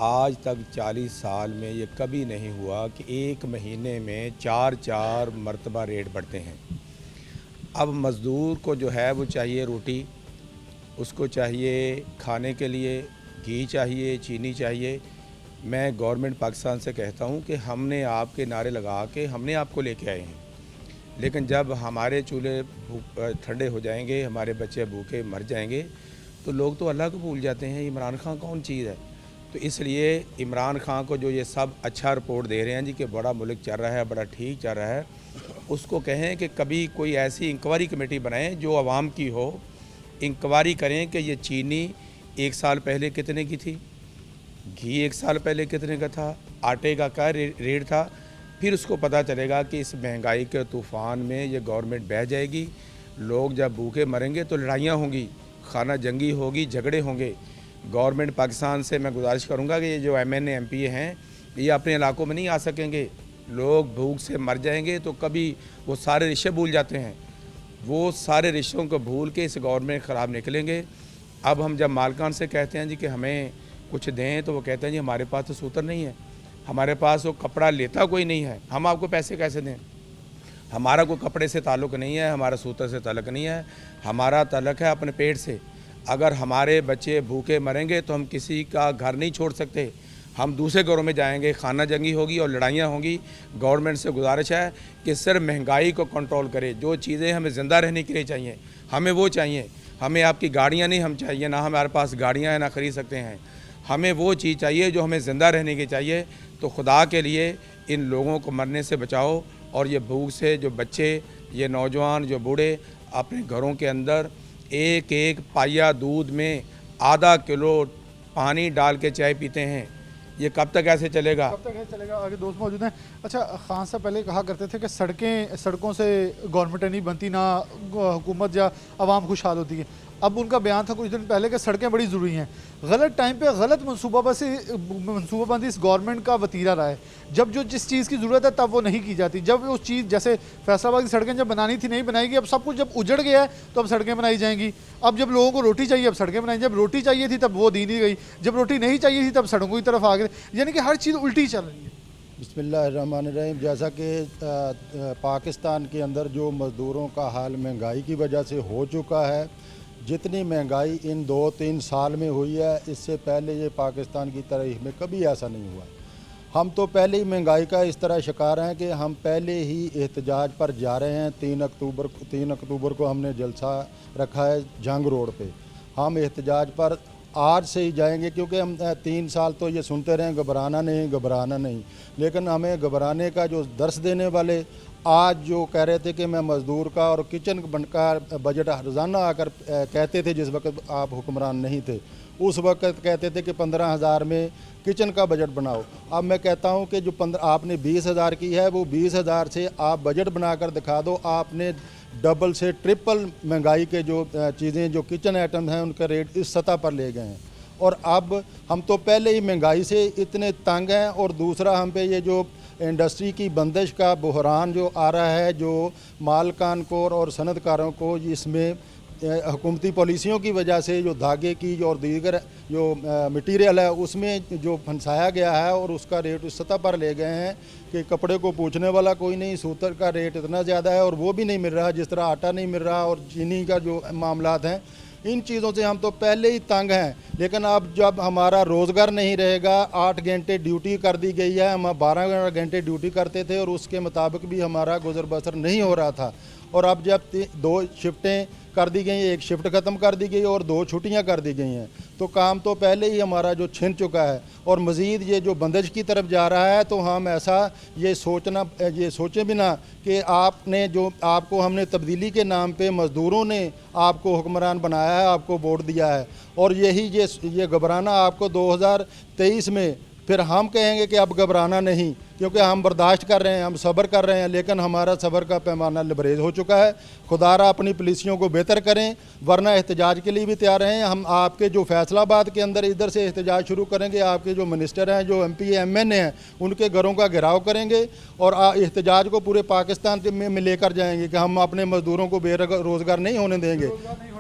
आज तक 40 साल में ये कभी नहीं हुआ कि एक महीने में 4 मरतबा रेट बढ़ते हैं। अब मज़दूर को जो है वो चाहिए रोटी, उसको चाहिए खाने के लिए घी चाहिए, चीनी चाहिए। मैं गवर्नमेंट पाकिस्तान से कहता हूँ कि हमने आपके नारे लगा के हमने आपको लेके आए हैं, लेकिन जब हमारे चूल्हे ठंडे हो जाएंगे, हमारे बच्चे भूखे मर जाएंगे, तो लोग तो अल्लाह को भूल जाते हैं। इमरान खान कौन चीज़ है? तो इसलिए इमरान खान को जो ये सब अच्छा रिपोर्ट दे रहे हैं जी कि बड़ा मुल्क चल रहा है, बड़ा ठीक चल रहा है, उसको कहें कि कभी कोई ऐसी इंक्वायरी कमेटी बनाएं जो आवाम की हो। इंक्वायरी करें कि ये चीनी 1 साल पहले कितने की थी, घी 1 साल पहले कितने का था, आटे का क्या रेट था। फिर उसको पता चलेगा कि इस महंगाई के तूफ़ान में ये गवर्नमेंट बह जाएगी। लोग जब भूखे मरेंगे तो लड़ाइयाँ होंगी, खाना जंगी होगी, झगड़े होंगे। गवर्नमेंट पाकिस्तान से मैं गुजारिश करूँगा कि ये जो MNA MPA हैं ये अपने इलाकों में नहीं आ सकेंगे। लोग भूख से मर जाएंगे तो कभी वो सारे रिश्ते भूल जाते हैं, वो सारे रिश्तों को भूल के इस गवर्नमेंट ख़राब निकलेंगे। अब हम जब मालकान से कहते हैं जी कि हमें कुछ दें, तो वो कहते हैं जी हमारे पास तो सूत्र नहीं है, हमारे पास वो कपड़ा लेता कोई नहीं है, हम आपको पैसे कैसे दें। हमारा कोई कपड़े से ताल्लुक़ नहीं है, हमारा सूत्र से ताल्लुक़ नहीं है, हमारा ताल्लुक़ है अपने पेट से। अगर हमारे बच्चे भूखे मरेंगे तो हम किसी का घर नहीं छोड़ सकते, हम दूसरे घरों में जाएंगे, खाना जंगी होगी और लड़ाइयाँ होंगी। गवर्नमेंट से गुजारिश है कि सिर्फ महंगाई को कंट्रोल करे। जो चीज़ें हमें ज़िंदा रहने के लिए चाहिए हमें वो चाहिए। हमें आपकी गाड़ियाँ नहीं हम चाहिए, ना हमारे पास गाड़ियाँ हैं ना ख़रीद सकते हैं। हमें वो चीज़ चाहिए जो हमें ज़िंदा रहने की चाहिए। तो खुदा के लिए इन लोगों को मरने से बचाओ, और ये भूख से जो बच्चे, ये नौजवान, जो बूढ़े अपने घरों के अंदर एक पाया दूध में आधा किलो पानी डाल के चाय पीते हैं, ये कब तक ऐसे चलेगा? कब तक ऐसे चलेगा? आगे दोस्त मौजूद हैं। अच्छा, खान साहब पहले कहा करते थे कि सड़कों से गवर्नमेंट नहीं बनती, ना हुकूमत या आवाम खुशहाल होती है। अब उनका बयान था कुछ दिन पहले कि सड़कें बड़ी ज़रूरी हैं। गलत टाइम पे गलत मनसूबाबंदी इस गवर्नमेंट का वतीरा रहा है। जब जो जिस चीज़ की ज़रूरत है तब वो नहीं की जाती। जब उस चीज़, जैसे फैसलाबाद की सड़कें जब बनानी थी नहीं बनाएगी, अब सब कुछ जब उजड़ गया है तो अब सड़कें बनाई जाएंगी। अब जब लोगों को रोटी चाहिए अब सड़कें बनाई, जब रोटी चाहिए थी तब वो दी नहीं गई, जब रोटी नहीं चाहिए थी तब सड़कों की तरफ आ गए। यानी कि हर चीज़ उल्टी चल रही है। बिस्मिल्लाहिर्रहमानिर्रहीम। जैसा कि पाकिस्तान के अंदर जो मज़दूरों का हाल महंगाई की वजह से हो चुका है, जितनी महंगाई इन 2-3 साल में हुई है, इससे पहले ये पाकिस्तान की तारीख में कभी ऐसा नहीं हुआ। हम तो पहले ही महंगाई का इस तरह शिकार हैं कि हम पहले ही एहतजाज पर जा रहे हैं। 3 अक्टूबर को हमने जलसा रखा है जंग रोड पे। हम एहतजाज पर आज से ही जाएंगे, क्योंकि हम 3 साल तो ये सुनते रहे घबराना नहीं, लेकिन हमें घबराने का जो दर्स देने वाले आज जो कह रहे थे कि मैं मज़दूर का और किचन का बजट रोज़ाना आकर कहते थे, जिस वक्त आप हुक्मरान नहीं थे उस वक्त कहते थे कि 15,000 में किचन का बजट बनाओ। अब मैं कहता हूं कि जो आपने 20,000 की है, वो 20,000 से आप बजट बनाकर दिखा दो। आपने डबल से ट्रिपल महंगाई के जो चीज़ें, जो किचन आइटम हैं, उनका रेट इस सतह पर ले गए हैं। और अब हम तो पहले ही महंगाई से इतने तंग हैं, और दूसरा हम पे ये जो इंडस्ट्री की बंदिश का बहरान जो आ रहा है, जो मालकान को और सनतकारों को इसमें हुकूमती पॉलिसियों की वजह से जो धागे की और दीगर जो मटीरियल है उसमें जो फंसाया गया है, और उसका रेट उस सतह पर ले गए हैं कि कपड़े को पूछने वाला कोई नहीं। सूतर का रेट इतना ज़्यादा है और वो भी नहीं मिल रहा, जिस तरह आटा नहीं मिल रहा, और चीनी का जो मामलात हैं, इन चीज़ों से हम तो पहले ही तंग हैं। लेकिन अब जब हमारा रोज़गार नहीं रहेगा, 8 घंटे ड्यूटी कर दी गई है, हम 12 घंटे ड्यूटी करते थे और उसके मुताबिक भी हमारा गुजर बसर नहीं हो रहा था। और अब जब 2 शिफ्टें कर दी गई, एक शिफ्ट ख़त्म कर दी गई और 2 छुट्टियां कर दी गई हैं, तो काम तो पहले ही हमारा जो छिन चुका है और मज़ीद ये जो बंदिश की तरफ जा रहा है, तो हम ऐसा ये सोचें भी ना कि आपको हमने तब्दीली के नाम पे मज़दूरों ने आपको हुक्मरान बनाया है, आपको वोट दिया है, और ये घबराना आपको 2023 में फिर हम कहेंगे कि अब घबराना नहीं, क्योंकि हम बर्दाश्त कर रहे हैं, हम सब्र कर रहे हैं, लेकिन हमारा सब्र का पैमाना लबरेज हो चुका है। खुदारा अपनी पुलिसियों को बेहतर करें, वरना एहतजाज के लिए भी तैयार हैं। हम आपके जो फैसलाबाद के अंदर इधर से एहतजाज शुरू करेंगे, आपके जो मिनिस्टर हैं, जो MP MN हैं, उनके घरों का घेराव करेंगे और एहतजाज को पूरे पाकिस्तान में लेकर जाएंगे कि हम अपने मज़दूरों को बेरोज़गार नहीं होने देंगे।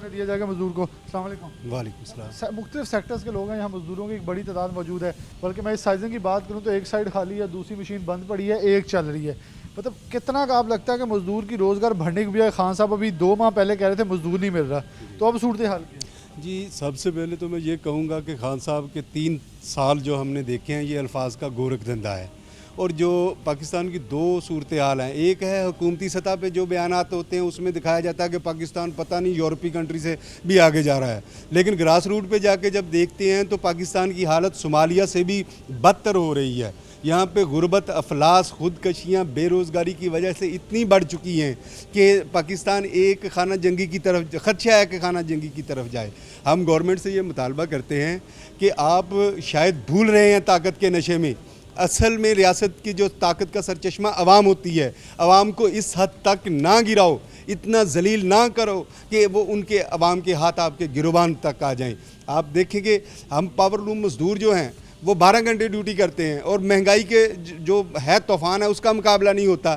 दिया जाएगा मजदूर को। अस्सलाम वालेकुम। वालेकुम सलाम। मुख्तलिफ सेक्टर्स के लोग हैं, यहाँ मजदूरों की एक बड़ी तादाद मौजूद है, बल्कि मैं इस साइजिंग की बात करूँ तो एक साइड खाली है, दूसरी मशीन बंद पड़ी है, एक चल रही है। मतलब कितना का आप लगता है कि मजदूर की रोज़गार बढ़ने की बजाय खान साहब अभी 2 माह पहले कह रहे थे मजदूर नहीं मिल रहा, तो अब सूरत हाल क्या है? जी, सबसे पहले तो मैं ये कहूँगा कि खान साहब के 3 साल जो हमने देखे हैं, ये अल्फाज का गोरख धंधा है। और जो पाकिस्तान की 2 सूरत हाल हैं, एक है हुकूमती सतह पे जो बयानात होते हैं उसमें दिखाया जाता है कि पाकिस्तान पता नहीं यूरोपीय कंट्री से भी आगे जा रहा है, लेकिन ग्रास रूट पे जाके जब देखते हैं तो पाकिस्तान की हालत सोमालिया से भी बदतर हो रही है। यहाँ पे गुर्बत, अफलास, खुदकशियाँ, बेरोज़गारी की वजह से इतनी बढ़ चुकी हैं कि पाकिस्तान एक खाना जंगी की तरफ, खदशा है कि खाना जंगी की तरफ जाए। हम गवर्नमेंट से ये मुतालबा करते हैं कि आप शायद भूल रहे हैं ताकत के नशे में, असल में रियासत की जो ताकत का सरचश्मा अवाम होती है, अवाम को इस हद तक ना गिराओ, इतना जलील ना करो कि वो उनके अवाम के हाथ आपके गिरोबान तक आ जाएं। आप देखेंगे हम पावरलूम मजदूर जो हैं वो 12 घंटे ड्यूटी करते हैं और महंगाई के जो है तूफ़ान है उसका मुकाबला नहीं होता।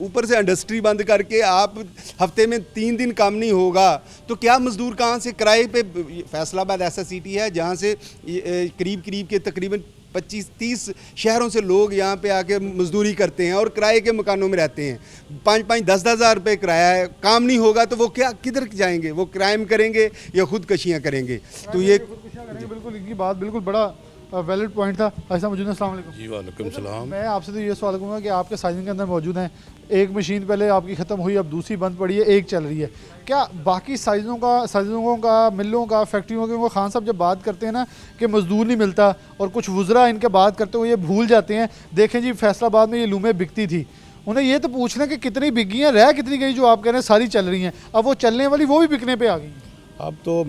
ऊपर से इंडस्ट्री बंद करके आप हफ्ते में 3 दिन काम नहीं होगा तो क्या मज़दूर कहाँ से? किराए पे फैसलाबाद ऐसा सिटी है जहाँ से करीब के तकरीबन 25-30 शहरों से लोग यहाँ पे आके मजदूरी करते हैं और किराए के मकानों में रहते हैं। 5-5, 10-10 हज़ार रुपये किराया है, काम नहीं होगा तो वो किधर जाएंगे? वो क्राइम करेंगे या खुदकशियाँ करेंगे? तो ये बिल्कुल इनकी बात बिल्कुल बड़ा वैलिड पॉइंट था। ऐसा मौजूद है। अस्सलाम वालेकुम। जी वालेकुम सलाम। मैं आपसे तो ये सवाल करूँगा कि आपके साइजिंग के अंदर मौजूद हैं, एक मशीन पहले आपकी ख़त्म हुई, अब दूसरी बंद पड़ी है, एक चल रही है, क्या बाकी साइजिंगों का, मिलों का, फैक्ट्रियों के खान साहब जब बात करते हैं ना कि मजदूर नहीं मिलता और कुछ वज़रा इनके बात करते हुए ये भूल जाते हैं, देखें जी फैसलाबाद में ये लूमें बिकती थी, उन्हें ये तो पूछना कि कितनी बिक गई हैं, रह कितनी गई? जो आप कह रहे हैं सारी चल रही हैं, अब वो चलने वाली वो भी बिकने पर आ गई। अब तो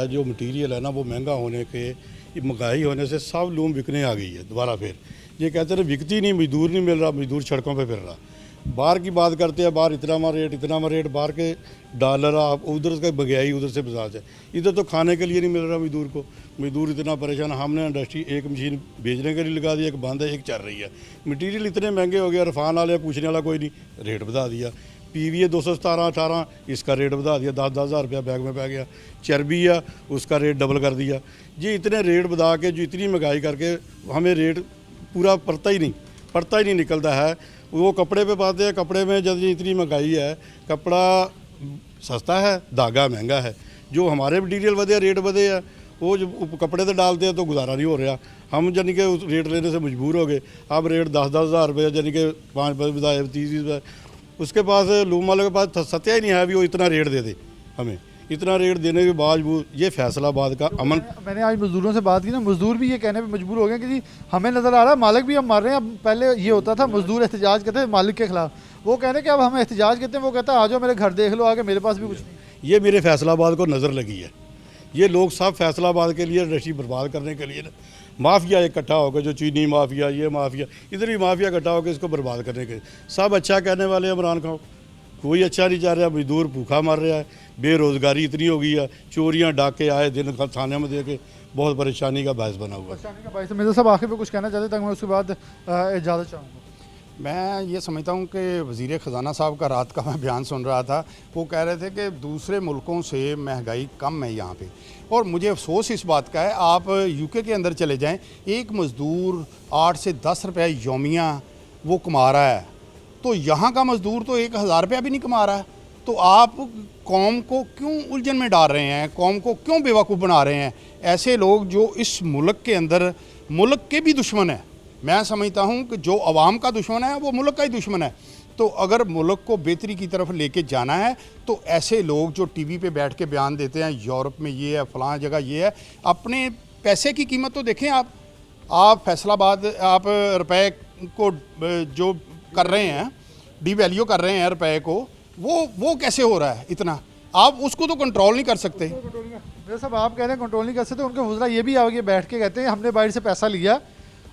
जो मटीरियल है ना वो महंगा होने के, महंगाई होने से सब लूम बिकने आ गई है दोबारा। फिर ये कहते हैं बिकती नहीं, मजदूर नहीं मिल रहा, मजदूर सड़कों पे फिर रहा। बाहर की बात करते हैं, बाहर इतना रेट, बाहर के डॉलर, आप उधर से महंगाई, उधर से बाजार से, इधर तो खाने के लिए नहीं मिल रहा मजदूर को। मजदूर इतना परेशान, हमने इंडस्ट्री एक मशीन भेजने के लिए लगा दी, एक बंद है, एक चल रही है। मटीरियल इतने महंगे हो गए, रफान वाले पूछने वाला कोई नहीं, रेट बढ़ा दिया। PVA 217-18 इसका रेट बढ़ा दिया, 10-10 हज़ार रुपया बैग में पै गया। चर्बी है उसका रेट डबल कर दिया। जी इतने रेट बढ़ा के, जो इतनी महंगाई करके हमें रेट पूरा पड़ता ही नहीं निकलता है। वो कपड़े पे पाते हैं, कपड़े में जब इतनी महंगाई है, कपड़ा सस्ता है, धागा महंगा है, जो हमारे मटीरियल बढ़े, रेट बढ़े है, वो जो कपड़े तो डालते हैं तो गुजारा नहीं हो रहा। हम यानी कि उस रेट लेने से मजबूर हो गए। अब रेट 10-10 हज़ार रुपये, यानी कि 5 30 उसके पास, लूम वाले के पास सत्या ही नहीं है भी वो इतना रेट दे दे हमें। इतना रेट देने के बावजूद ये फैसलाबाद का अमल। मैंने आज मजदूरों से बात की ना, मजदूर भी ये कहने पे मजबूर हो गए कि जी हमें नज़र आ रहा है मालिक भी हम मार रहे हैं। अब पहले ये होता था मजदूर एहतजाज करते थे मालिक के खिलाफ, वो कह रहे हैं कि अब हम एहतजाज करते हैं, वो कहता है आ जाओ मेरे घर देख लो आके, मेरे पास भी कुछ नहीं। ये मेरे फैसलाबाद को नज़र लगी है। ये लोग सब फैसलाबाद के लिए इंडस्ट्री बर्बाद करने के लिए ना, माफिया इकट्ठा होकर, जो चीनी माफिया, ये माफिया, इधर भी माफिया इकट्ठा होकर इसको बर्बाद करने के, सब अच्छा कहने वाले इमरान खान, कोई अच्छा नहीं चाह रहा। मजदूर भूखा मर रहा है, बेरोज़गारी इतनी हो गई है, चोरियां डाके आए दिन थाने में दे के बहुत परेशानी का बायस बना हुआ है। मिर्ज़ा साहब आखिर पे कुछ कहना चाहते तक मैं उसके बाद इजाज़त चाहूँगा। मैं ये समझता हूँ कि वज़ीर ख़जाना साहब का रात का मैं बयान सुन रहा था, वो कह रहे थे कि दूसरे मुल्कों से महंगाई कम है यहाँ पे, और मुझे अफसोस इस बात का है, आप UK के अंदर चले जाएं, एक मज़दूर 8 से 10 रुपये यौमिया वो कमा रहा है, तो यहाँ का मज़दूर तो 1000 रुपया भी नहीं कमा रहा है। तो आप कौम को क्यों उलझन में डाल रहे हैं, कौम को क्यों बेवकूफ़ बना रहे हैं? ऐसे लोग जो इस मुल्क के अंदर मुल्क के भी दुश्मन हैं। मैं समझता हूँ कि जो अवाम का दुश्मन है वो मुल्क का ही दुश्मन है। तो अगर मुल्क को बेहतरी की तरफ लेके जाना है तो ऐसे लोग जो टीवी पे बैठ के बयान देते हैं यूरोप में ये है, फलां जगह ये है, अपने पैसे की कीमत तो देखें। आप फैसलाबाद आप रुपए को जो कर रहे हैं, डीवैल्यू कर रहे हैं रुपए को, वो कैसे हो रहा है इतना? आप उसको तो कंट्रोल नहीं कर सकते। मेरे साहब आप कह रहे हैं कंट्रोल नहीं कर सकते, उनके वज़रा ये भी आगे बैठ के कहते हैं हमने बाहर से पैसा लिया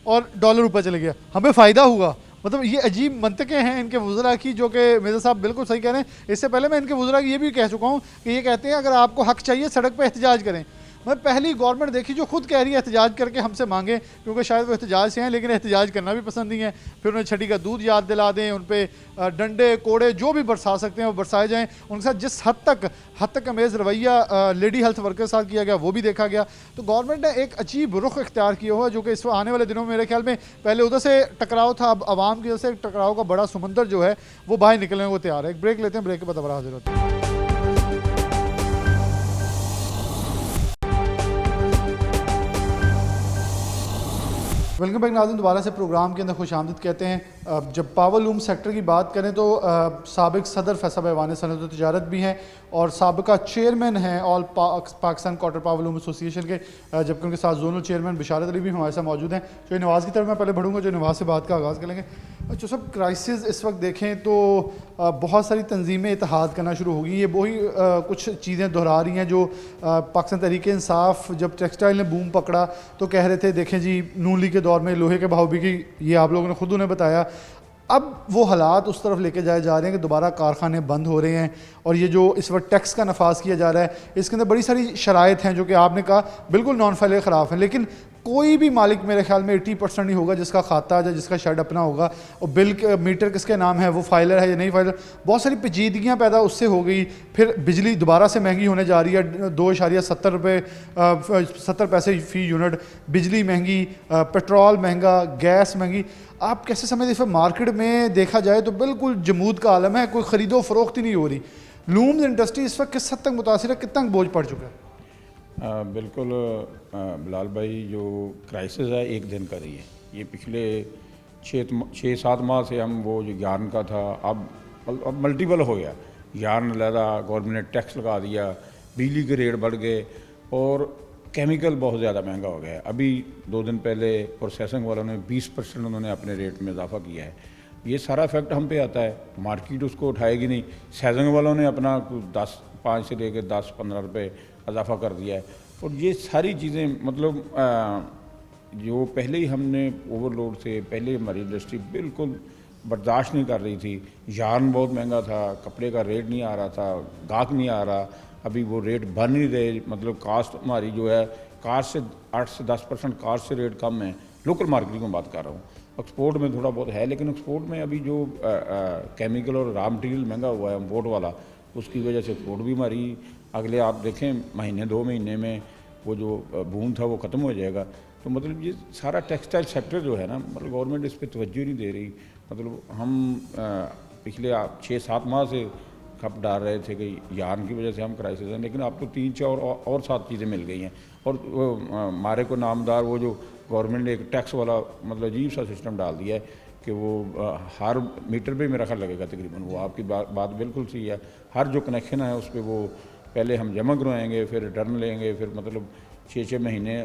और डॉलर ऊपर चले गया, हमें फ़ायदा हुआ। मतलब ये अजीब मंतकें हैं इनके वज़रा की, जो कि मेरे साहब बिल्कुल सही कह रहे हैं। इससे पहले मैं इनके वज़रा की ये भी कह चुका हूँ कि ये कहते हैं अगर आपको हक चाहिए सड़क पर एहतजाज करें। मैं पहली गवर्नमेंट देखी जो खुद कह रही है एहतजाज करके हमसे मांगे, क्योंकि शायद वो एहतजाज से हैं लेकिन एहतजाज करना भी पसंद नहीं है। फिर उन्हें छठी का दूध याद दिला दें, उन पर डंडे कोड़े जो भी बरसा सकते हैं वो बरसाए जाएँ। उनके साथ जिस हद तक अमेज़ रवैया लेडी हेल्थ वर्कर के साथ किया गया वो भी देखा गया। तो गवर्नमेंट ने एक अजीब रुख इख्तियार किया हुआ जो कि इस आने वाले दिनों में मेरे ख्याल में, पहले उधर से टकराव था, अब आवाम की वजह से टकराव का बड़ा समंदर जो है वो बाहर निकलने को तैयार है। एक ब्रेक लेते हैं, ब्रेक के बाद दोबारा हाजिर होते हैं। वेलकम बैक नाज़रीन, दोबारा से प्रोग्राम के अंदर खुशामदीद कहते हैं। जब पावर लूम सेक्टर की बात करें तो साबिक सदर फैसल ऐवान सनअत व तिजारत भी हैं और साबिका चेयरमैन हैं all Pakistan quarter power loom association के, जबकि उनके साथ जोनल चेयरमैन बिशारत अली भी हमारे साथ मौजूद हैं। जो नवाज़ की तरफ मैं पहले बढ़ूँगा, जो नवाज़ से बात का आगाज़ करेंगे। जो सब क्राइसिस इस वक्त देखें तो बहुत सारी तंजीमें इत्तेहाद करना शुरू हो गई। ये वही कुछ चीज़ें दोहरा रही हैं जो पाकिस्तान तहरीक इंसाफ जब टेक्सटाइल ने बूम पकड़ा तो कह रहे थे देखें जी नून लीग के दौर में लोहे के भाव भी की, ये आप लोगों ने खुद उन्हें बताया। अब वो हालात उस तरफ लेके जाए जा रहे हैं कि दोबारा कारखाने बंद हो रहे हैं और ये जो इस वक्त टैक्स का नफाज किया जा रहा है इसके अंदर बड़ी सारी शराइत हैं जो कि आपने कहा बिल्कुल नॉन फाइल के ख़िलाफ़ हैं। लेकिन कोई भी मालिक मेरे ख्याल में 80% नहीं होगा जिसका खाता या जिसका शेड अपना होगा, और बिल मीटर किसके नाम है, वो फाइलर है या नहीं फाइलर। बहुत सारी पेचीदगियाँ पैदा उससे हो गई। फिर बिजली दोबारा से महंगी होने जा रही है, 2.70 रुपये 70 पैसे फ़ी यूनिट बिजली महंगी, पेट्रोल महंगा, गैस महंगी। आप कैसे समझते इस मार्केट में देखा जाए तो बिल्कुल जमूद का आलम है, कोई ख़रीदो फरोख्त ही नहीं हो रही। लूम्स इंडस्ट्री इस वक्त किस हद तक मुतासिर है, कितना बोझ पड़ चुका है? बिल्कुल बिलाल भाई, जो क्राइसिस है एक दिन का नहीं है। ये पिछले 6-7 माह से हम वो जो यार्न का था अब मल्टीपल हो गया। यार्न लगा, गवर्नमेंट ने टैक्स लगा दिया, बिजली के रेट बढ़ गए और केमिकल बहुत ज़्यादा महंगा हो गया है। अभी 2 दिन पहले प्रोसेसिंग वालों ने 20% उन्होंने अपने रेट में इजाफा किया है। ये सारा इफेक्ट हम पे आता है, मार्केट उसको उठाएगी नहीं। सेजिंग वालों ने अपना 5 से लेकर 10-15 रुपये इजाफा कर दिया है। और ये सारी चीज़ें मतलब जो पहले ही हमने ओवरलोड से पहले हमारी इंडस्ट्री बिल्कुल बर्दाश्त नहीं कर रही थी। यार्न बहुत महंगा था, कपड़े का रेट नहीं आ रहा था, गाहक नहीं आ रहा। अभी वो रेट बन नहीं रहे, मतलब कास्ट हमारी जो है कास्ट से 8 से 10% कास्ट से रेट कम है। लोकल मार्केटिंग में बात कर रहा हूँ, एक्सपोर्ट में थोड़ा बहुत है, लेकिन एक्सपोर्ट में अभी जो केमिकल और रॉ मटीरियल महंगा हुआ है इम्पोर्ट वाला, उसकी वजह से एक्सपोर्ट भी हमारी अगले आप देखें महीने 2 महीने में वो जो बूम था वो ख़त्म हो जाएगा। तो मतलब ये सारा टेक्सटाइल सेक्टर जो है ना, मतलब गवर्नमेंट इस पर तवज्जो नहीं दे रही। मतलब हम पिछले 6-7 माह से खप डाल रहे थे कि यार्न की वजह से हम क्राइसिस हैं, लेकिन अब तो 3-4 और 7 चीज़ें मिल गई हैं। और मारे को नामदार वो जो गवर्नमेंट ने एक टैक्स वाला मतलब अजीब सा सिस्टम डाल दिया है कि वो हर मीटर पे मेरा ख्याल लगेगा तकरीबन। वो आपकी बात बिल्कुल सही है। हर जो कनेक्शन है उस पर वो पहले हम जमा करवाएंगे, फिर रिटर्न लेंगे, फिर मतलब 6-6 महीने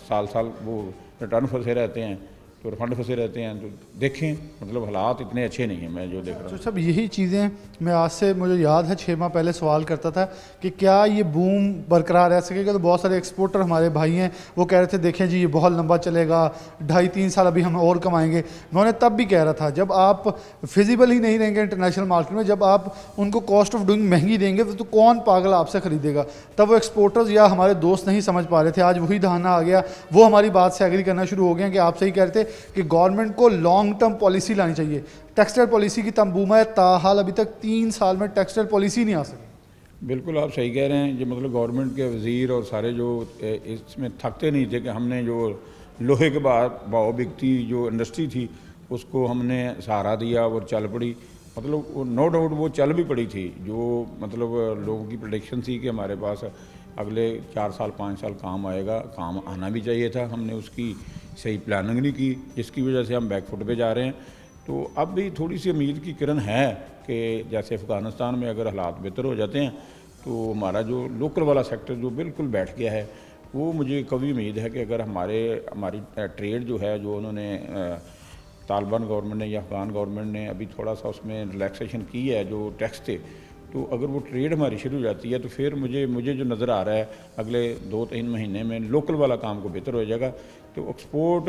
साल वो रिटर्न फंसे रहते हैं, तो रिफंड फंसे रहते हैं। तो देखें मतलब हालात इतने अच्छे नहीं हैं मैं जो देख रहा हूँ। तो सब यही चीज़ें मैं आज से मुझे याद है 6 माह पहले सवाल करता था कि क्या ये बूम बरकरार रह सकेगा। तो बहुत सारे एक्सपोर्टर हमारे भाई हैं वो कह रहे थे देखें जी ये बहुत लंबा चलेगा, 2.5-3 साल अभी हम और कमाएंगे। मैं उन्हें तब भी कह रहा था जब आप फिजिबल ही नहीं रहेंगे इंटरनेशनल मार्केट में, जब आप उनको कॉस्ट ऑफ डूइंग महंगी देंगे तो कौन पागल आपसे ख़रीदेगा। तब वो एक्सपोर्टर्स या हमारे दोस्त नहीं समझ पा रहे थे। आज वही दहाना आ गया, वो हमारी बात से एग्री करना शुरू हो गया कि आप सही कह रहे थे कि गवर्नमेंट को लॉन्ग टर्म पॉलिसी लानी चाहिए। टेक्सटाइल पॉलिसी की तंबूमा है, ताहाल अभी तक 3 साल में टेक्सटाइल पॉलिसी नहीं आ सकी। बिल्कुल आप सही कह रहे हैं। जो मतलब गवर्नमेंट के वज़ीर और सारे जो इसमें थकते नहीं थे कि हमने जो लोहे के भाव बिकती जो इंडस्ट्री थी उसको हमने सहारा दिया और चल पड़ी। मतलब नो डाउट वो चल भी पड़ी थी। जो मतलब लोगों की प्रेडिक्शन थी कि हमारे पास अगले 4 साल 5 साल काम आएगा, काम आना भी चाहिए था। हमने उसकी सही प्लानिंग नहीं की, जिसकी वजह से हम बैकफुट पे जा रहे हैं। तो अब भी थोड़ी सी उम्मीद की किरण है कि जैसे अफ़गानिस्तान में अगर हालात बेहतर हो जाते हैं तो हमारा जो लोकल वाला सेक्टर जो बिल्कुल बैठ गया है, वो मुझे कभी उम्मीद है कि अगर हमारी ट्रेड जो है, जो उन्होंने तालिबान गवर्नमेंट ने या अफ़गान गवर्नमेंट ने अभी थोड़ा सा उसमें रिलैक्सेशन की है जो टैक्स थे, तो अगर वो ट्रेड हमारी शुरू हो जाती है तो फिर मुझे जो नज़र आ रहा है अगले 2-3 महीने में लोकल वाला काम को बेहतर हो जाएगा। तो एक्सपोर्ट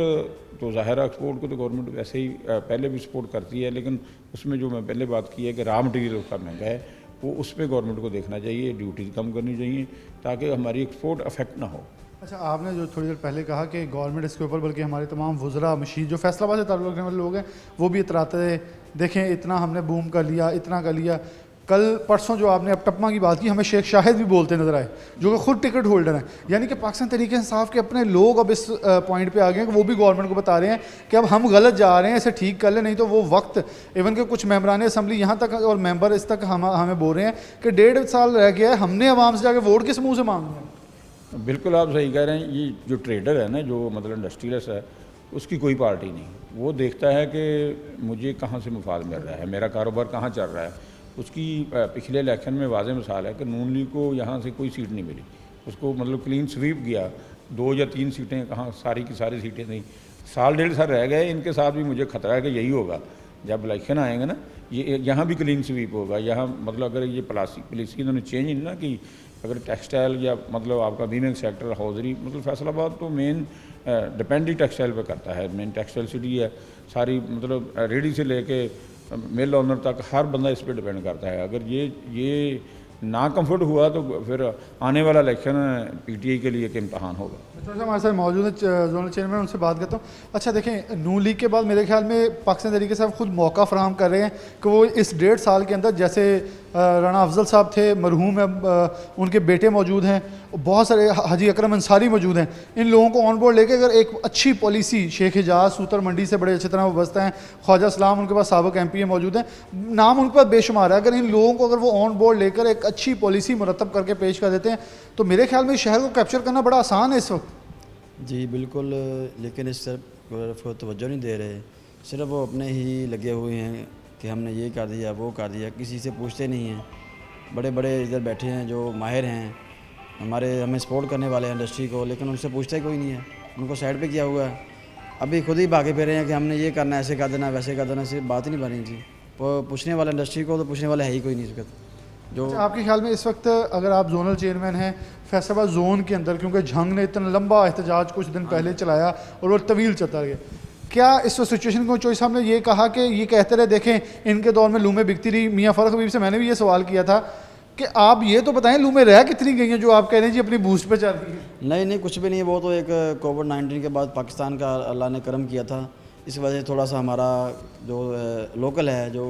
तो ज़ाहिर है, एक्सपोर्ट को तो गवर्नमेंट वैसे ही पहले भी सपोर्ट करती है, लेकिन उसमें जो मैं पहले बात की है कि रॉ मटीरियल उसका महंगा है, वो उस पर गवर्नमेंट को देखना चाहिए, ड्यूटीज़ कम करनी चाहिए ताकि हमारी एक्सपोर्ट अफेक्ट ना हो। अच्छा, आपने जो थोड़ी देर पहले कहा कि गवर्नमेंट इसके ऊपर, बल्कि हमारे तमाम वुज़रा मशीद जो फैसलाबाद से ताल्लुक़ रखने वाले लोग हैं वो भी इतराते देखें इतना हमने बूम कर लिया, इतना कर लिया। कल परसों जो आपने अब टपमा की बात की, हमें शेख शाहिद भी बोलते नजर आए जो कि खुद टिकट होल्डर हैं। यानी कि पाकिस्तान तहरीक इंसाफ के अपने लोग अब इस पॉइंट पे आ गए हैं कि वो भी गवर्नमेंट को बता रहे हैं कि अब हम गलत जा रहे हैं, इसे ठीक कर लें, नहीं तो वो वक्त इवन के कुछ मेम्बरान असम्बली यहाँ तक और मेंबर इस तक हमें बोल रहे हैं कि 1.5 साल रह गया है, हमने अवाम से जाके वोट किस मुँह से मांगना है। बिल्कुल आप सही कह रहे हैं। ये जो ट्रेडर है ना, जो मतलब इंडस्ट्रियलिस्ट है, उसकी कोई पार्टी नहीं, वो देखता है कि मुझे कहाँ से मुफाद मिल रहा है, मेरा कारोबार कहाँ चल रहा है। उसकी पिछले इलेक्शन में वाज़ेह मिसाल है कि नून लीग को यहाँ से कोई सीट नहीं मिली, उसको मतलब क्लीन स्वीप गया, 2 या 3 सीटें, कहाँ सारी की सारी सीटें नहीं, 1.5 साल रह गए। इनके साथ भी मुझे खतरा है कि यही होगा जब इलेक्शन आएंगे ना, ये यहाँ भी क्लीन स्वीप होगा। यहाँ मतलब अगर ये पॉलिसी इन्होंने चेंज नहीं ना की, अगर टेक्सटाइल या मतलब आपका वीविंग सेक्टर, हौजरी, मतलब फैसलाबाद तो मेन डिपेंड ही टेक्सटाइल पे करता है, मेन टेक्सटाइल सिटी है सारी, मतलब रेडी से लेके मिल ऑनर तक हर बंदा इस पर डिपेंड करता है। अगर ये ना कंफर्ट हुआ तो फिर आने वाला इलेक्शन पीटीआई के लिए एक इम्तहान होगा। थोड़ा सा हमारे साथ मौजूद है जोनल चेयरमैन, उनसे बात करता हूँ। अच्छा देखें, नून लीग के बाद मेरे ख्याल में पाकिस्तान तरीके से खुद मौका फराहम कर रहे हैं कि वो इस 1.5 साल के अंदर, जैसे राना अफजल साहब थे, मरहूम है, उनके बेटे मौजूद हैं, बहुत सारे हाजी अकरम अंसारी मौजूद हैं, इन लोगों को ऑन बोर्ड लेके अगर एक अच्छी पॉलिसी, शेख हिजाज सूतर मंडी से बड़े अच्छी तरह वो बसते हैं, ख्वाजा सलाम उनके पास साबिक MP मौजूद हैं, नाम उनके पास बेशुमार है। अगर इन लोगों को अगर वो ऑन बोर्ड लेकर एक अच्छी पॉलिसी मुरतब करके पेश कर देते हैं तो मेरे ख्याल में शहर को कैप्चर करना बड़ा आसान है इस वक्त। जी बिल्कुल, लेकिन इस तरफ तवज्जो नहीं दे रहे, सिर्फ वो अपने ही लगे हुए हैं कि हमने ये कर दिया, वो कर दिया, किसी से पूछते नहीं हैं। बड़े बड़े इधर बैठे हैं जो माहिर हैं, हमें सपोर्ट करने वाले हैं इंडस्ट्री को, लेकिन उनसे पूछता ही कोई नहीं है, उनको साइड पे किया हुआ है। अभी खुद ही भागे फिर रहे हैं कि हमने ये करना है, ऐसे कर देना, वैसे कर देना, सिर्फ बात ही नहीं बनी जी। वो पूछने वाला इंडस्ट्री को तो पूछने वाला है ही कोई नहीं इस वक्त। जो अच्छा, आपके ख्याल में इस वक्त अगर आप जोनल चेयरमैन हैं फैसलाबाद जोन के अंदर, क्योंकि झंग ने इतना लंबा एहतजाज कुछ दिन पहले चलाया और वो तवील चलता गया, क्या इस सिचुएशन को चोई साहब ने ये कहा कि ये कहते रहे देखें इनके दौर में लूमें बिकती रही, मियाँ फ़रख हबीब से मैंने भी ये सवाल किया था कि आप ये तो बताएं लूमें रह कितनी गई हैं जो आप कह रहे हैं जी अपनी बूस्ट पे चल रही है। नहीं, कुछ भी नहीं, वो तो एक कोविड-19 के बाद पाकिस्तान का अल्लाह ने करम किया था, इस वजह से थोड़ा सा हमारा जो लोकल है, जो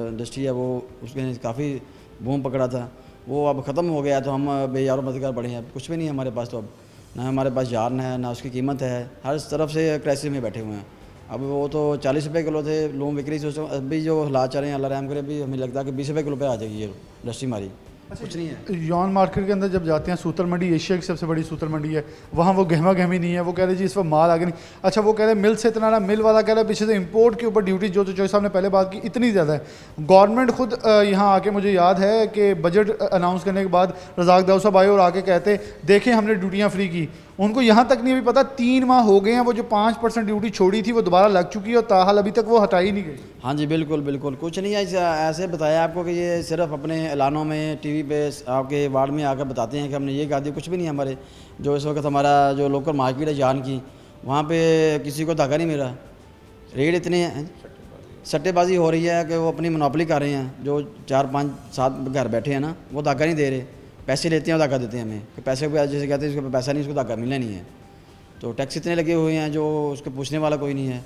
इंडस्ट्री है, वो उसने काफ़ी बूम पकड़ा था, वो अब ख़त्म हो गया, तो हम बेयार मददगार बढ़े हैं। कुछ भी नहीं है हमारे पास, तो अब ना हमारे पास यार्न है, ना उसकी कीमत है, हर तरफ से क्राइसिस में बैठे हुए हैं। अब वो तो 40 रुपये किलो थे लूम बिक्री से, अभी जो हालात चल रहे हैं अल्लाह रहम करे, अभी हमें लगता है कि 20 रुपये किलो पे आ जाएगी ये इंडस्ट्री हमारी। कुछ नहीं है। यौन मार्केट के अंदर जब जाते हैं, सूतर मंडी एशिया की सबसे बड़ी सूतर मंडी है, वहाँ वो गहमा गहमी नहीं है, वो कह रहे जी इस पर माल आगे नहीं। अच्छा, वो कह रहे मिल से इतना ना, मिल वाला कह रहा है पीछे से इंपोर्ट के ऊपर ड्यूटी, जो चोई साहब ने पहले बात की, इतनी ज़्यादा है। गवर्नमेंट खुद यहाँ आके, मुझे याद है कि बजट अनाउंस करने के बाद रज़ाक दाऊद साहब आए और आके कहते देखें हमने ड्यूटियाँ फ्री की, उनको यहाँ तक नहीं भी पता 3 माह हो गए हैं, वो जो 5% ड्यूटी छोड़ी थी वो दोबारा लग चुकी है और ताहाल अभी तक वो हटाई नहीं गई। हाँ जी बिल्कुल, कुछ नहीं है, ऐसे बताया आपको कि ये सिर्फ अपने ऐलानों में, टीवी पे आपके वार्ड में आकर बताते हैं कि हमने ये कहा दिया, कुछ भी नहीं। हमारे जो इस वक्त हमारा जो लोकल मार्केट है जान की, वहाँ पे किसी को धागा नहीं मिल रहा, रेट इतने सट्टेबाजी हो रही है कि वो अपनी मोनोपोली कर रहे हैं। जो 4-5-7 घर बैठे हैं ना, वो धागा नहीं दे रहे, पैसे लेते हैं और धागा देते हैं हमें, कि पैसे को जैसे कहते हैं इसको पैसा नहीं, इसको धागा मिलना नहीं है। तो टैक्स इतने लगे हुए हैं जो उसको पूछने वाला कोई नहीं है।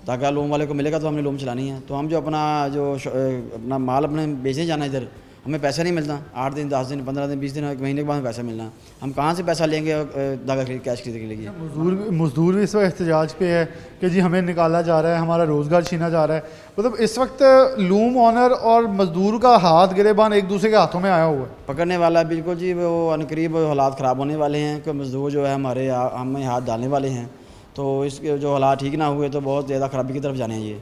धागा लोम वाले को मिलेगा तो हमने लोम चलानी है, तो हम जो अपना माल अपने बेचने जाना इधर, हमें पैसा नहीं मिलता। 8 दिन, 10 दिन, 15 दिन, 20 दिन, 1 महीने के बाद पैसा मिलना, हम कहाँ से पैसा लेंगे धागा कैश खरीदने के लिए। मजदूर भी इस वक्त एहतजाज पे है कि जी हमें निकाला जा रहा है, हमारा रोज़गार छीना जा रहा है। मतलब इस वक्त लूम ऑनर और मजदूर का हाथ गिरेबान एक दूसरे के हाथों में आया हुआ है, पकड़ने वाला है। बिल्कुल जी, वो अनकरीब हालात ख़राब होने वाले हैं कि मजदूर जो है हमारे हमें हाथ डालने वाले हैं, तो इसके जो हालात ठीक ना हुए तो बहुत ज़्यादा ख़राबी की तरफ जाने हैं ये।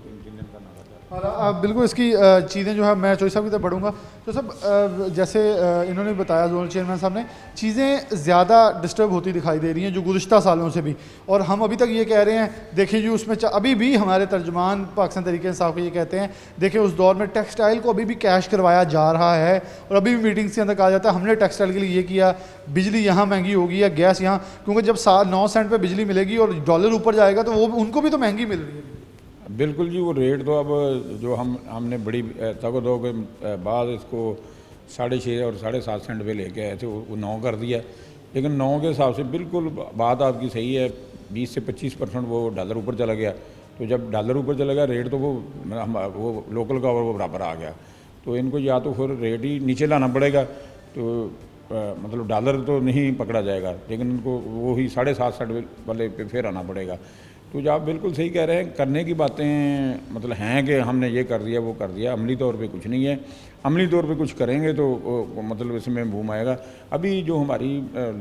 और अब बिल्कुल इसकी चीज़ें जो है मैं चौधरी साहब की तरफ बढ़ूँगा। तो सब जैसे इन्होंने बताया जोनल चेयरमैन साहब ने, चीज़ें ज़्यादा डिस्टर्ब होती दिखाई दे रही हैं जो गुज़िश्ता सालों से भी, और हम अभी तक ये कह रहे हैं, देखिए जी उसमें अभी भी हमारे तर्जुमान पाकिस्तान तहरीक इंसाफ के ये कहते हैं, देखिए उस दौर में टेक्सटाइल को अभी भी कैश करवाया जा रहा है, और अभी भी मीटिंग्स के अंदर कहा जाता है हमने टेक्सटाइल के लिए ये किया, बिजली यहाँ महंगी होगी या गैस यहाँ, क्योंकि जब 9 सेंट पर बिजली मिलेगी और डॉलर ऊपर जाएगा तो वो उनको भी तो महंगी मिल रही है। बिल्कुल जी, वो रेट तो अब जो हमने बड़ी तगदो के बाद इसको 6.5 और 7.5 सेंट पे लेके आए थे, वो 9 कर दिया। लेकिन 9 के हिसाब से बिल्कुल बात आपकी सही है, 20 से 25% वो डॉलर ऊपर चला गया। तो जब डॉलर ऊपर चला गया रेट तो वो लोकल का और वो बराबर आ गया। तो इनको या तो फिर रेट ही नीचे लाना पड़ेगा, तो मतलब डॉलर तो नहीं पकड़ा जाएगा, लेकिन इनको वो ही 7.5 सेंट वाले पे फिर आना पड़ेगा। तो जो आप बिल्कुल सही कह रहे हैं, करने की बातें मतलब हैं कि हमने ये कर दिया वो कर दिया, अमली तौर पे कुछ नहीं है। अमली तौर पे कुछ करेंगे तो मतलब इसमें बूम आएगा। अभी जो हमारी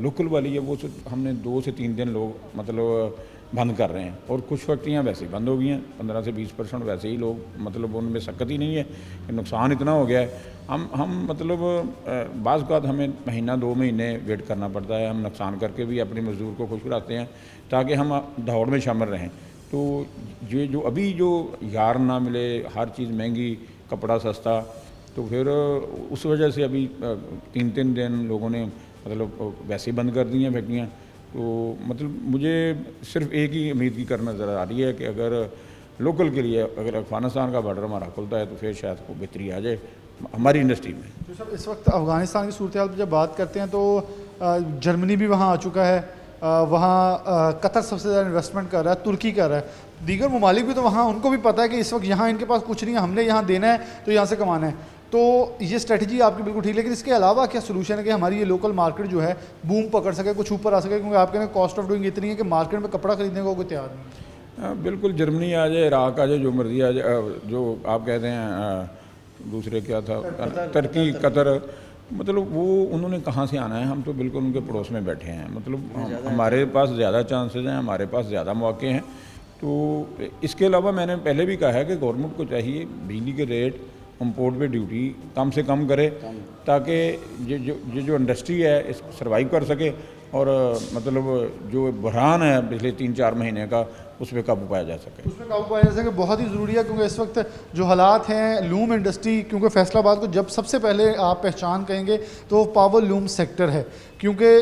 लोकल वाली है वो हमने 2 से 3 दिन लोग मतलब बंद कर रहे हैं, और कुछ फैक्ट्रियाँ वैसे ही बंद हो गई हैं। 15 से 20% वैसे ही लोग मतलब उनमें सकत ही नहीं है कि नुकसान इतना हो गया है। हम मतलब बाज़ औक़ात हमें महीना 2 महीने वेट करना पड़ता है, हम नुकसान करके भी अपने मज़दूर को खुश कराते हैं ताकि हम दौड़ में शामिल रहें। तो ये जो अभी जो यार ना मिले, हर चीज़ महंगी, कपड़ा सस्ता, तो फिर उस वजह से अभी 3-3 दिन लोगों ने मतलब वैसे ही बंद कर दी हैं फैक्ट्रियाँ। तो मतलब मुझे सिर्फ एक ही उम्मीद की करना ज़रा आ रही है कि अगर लोकल के लिए अगर अफ़गानिस्तान का बॉर्डर हमारा खुलता है तो फिर शायद को बेहतरी आ जाए हमारी इंडस्ट्री में। तो सर इस वक्त अफ़गानिस्तान की सूरत हाल पर जब बात करते हैं तो जर्मनी भी वहाँ आ चुका है, वहाँ कतर सबसे ज़्यादा इन्वेस्टमेंट कर रहा है, तुर्की कर रहा है, दीगर ममालिक भी तो वहाँ उनको भी पता है कि इस वक्त यहाँ इनके पास कुछ नहीं है, हमने यहाँ देना है तो यहाँ से कमाना है। तो ये स्ट्रेटजी आपकी बिल्कुल ठीक, लेकिन इसके अलावा क्या सोल्यूशन है कि हमारी ये लोकल मार्केट जो है बूम पकड़ सके, कुछ ऊपर आ सके, क्योंकि आप कहेंगे कॉस्ट ऑफ डूइंग इतनी है कि मार्केट में कपड़ा खरीदने को कोई तैयार नहीं। बिल्कुल, जर्मनी आ जाए, इराक आ जाए, जो मर्जी आ जाए, जो आप कहते हैं दूसरे क्या था तुर्की, कतर, मतलब वो उन्होंने कहाँ से आना है, हम तो बिल्कुल उनके पड़ोस में बैठे हैं। मतलब हमारे पास ज़्यादा चांसेस हैं, हमारे पास ज़्यादा मौके हैं। तो इसके अलावा मैंने पहले भी कहा है कि गवर्नमेंट को चाहिए बिजली के रेट, इम्पोर्ट पे ड्यूटी कम से कम करे, ताकि ये जो इंडस्ट्री है इस सर्वाइव कर सके, और मतलब जो बहरान है पिछले 3-4 महीने का उस पर काबू पाया जा सके। उस पर काबू पाया जा सके बहुत ही ज़रूरी है, क्योंकि इस वक्त जो हालात हैं लूम इंडस्ट्री, क्योंकि फैसलाबाद को जब सबसे पहले आप पहचान कहेंगे तो पावर लूम सेक्टर है, क्योंकि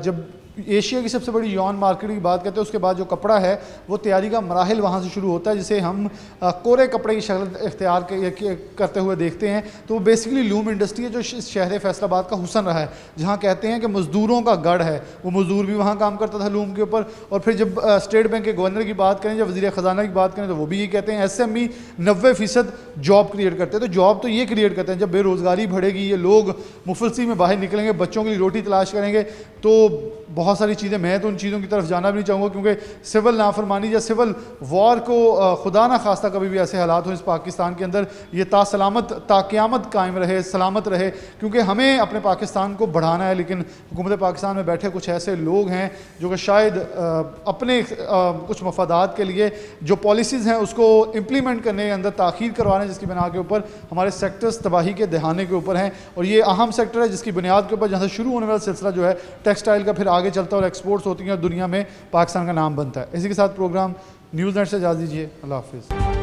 जब एशिया की सबसे बड़ी यौन मार्केट की बात करते हैं उसके बाद जो कपड़ा है वो तैयारी का मराहिल वहाँ से शुरू होता है, जिसे हम कोरे कपड़े की शक्ल इख्तियार करते हुए देखते हैं। तो वो बेसिकली लूम इंडस्ट्री है जो शहर फैसलाबाद का हुसन रहा है, जहाँ कहते हैं कि मज़दूरों का गढ़ है। वो मज़दूर भी वहाँ काम करता था लूम के ऊपर, और फिर जब स्टेट बैंक के गवर्नर की बात करें, जब वज़ीर ख़जाना की बात करें तो वो भी ये कहते हैं SME 90% जॉब क्रिएट करते हैं। तो जॉब तो ये क्रिएट करते हैं, जब बेरोज़गारी बढ़ेगी, ये लोग मुफलसी में बाहर निकलेंगे, बच्चों के लिए रोटी तलाश करेंगे, तो बहुत सारी चीज़ें, मैं तो उन चीज़ों की तरफ जाना भी नहीं चाहूँगा, क्योंकि सिविल नाफरमानी या सिविल वॉर को खुदा ना खास्ता कभी भी ऐसे हालात हो इस पाकिस्तान के अंदर, ये ताक़यामत कायम रहे, सलामत रहे, क्योंकि हमें अपने पाकिस्तान को बढ़ाना है। लेकिन हुकूमत पाकिस्तान में बैठे कुछ ऐसे लोग हैं जो कि शायद अपने कुछ मफादात के लिए जो पॉलिसीज़ हैं उसको इम्प्लीमेंट करने के अंदर ताख़ीर करवा रहे हैं, जिसकी बिना के ऊपर हमारे सेक्टर्स तबाही के दहाने के ऊपर हैं। और ये अहम सेक्टर है जिसकी बुनियाद के ऊपर जहाँ से शुरू होने वाला सिलसिला जो है टेक्सटाइल का फिर आगे चलता है और एक्सपोर्ट्स होती हैं और दुनिया में पाकिस्तान का नाम बनता है। इसी के साथ प्रोग्राम न्यूज़ नेट से इजाज़त दीजिए। अल्लाह हाफ़िज़।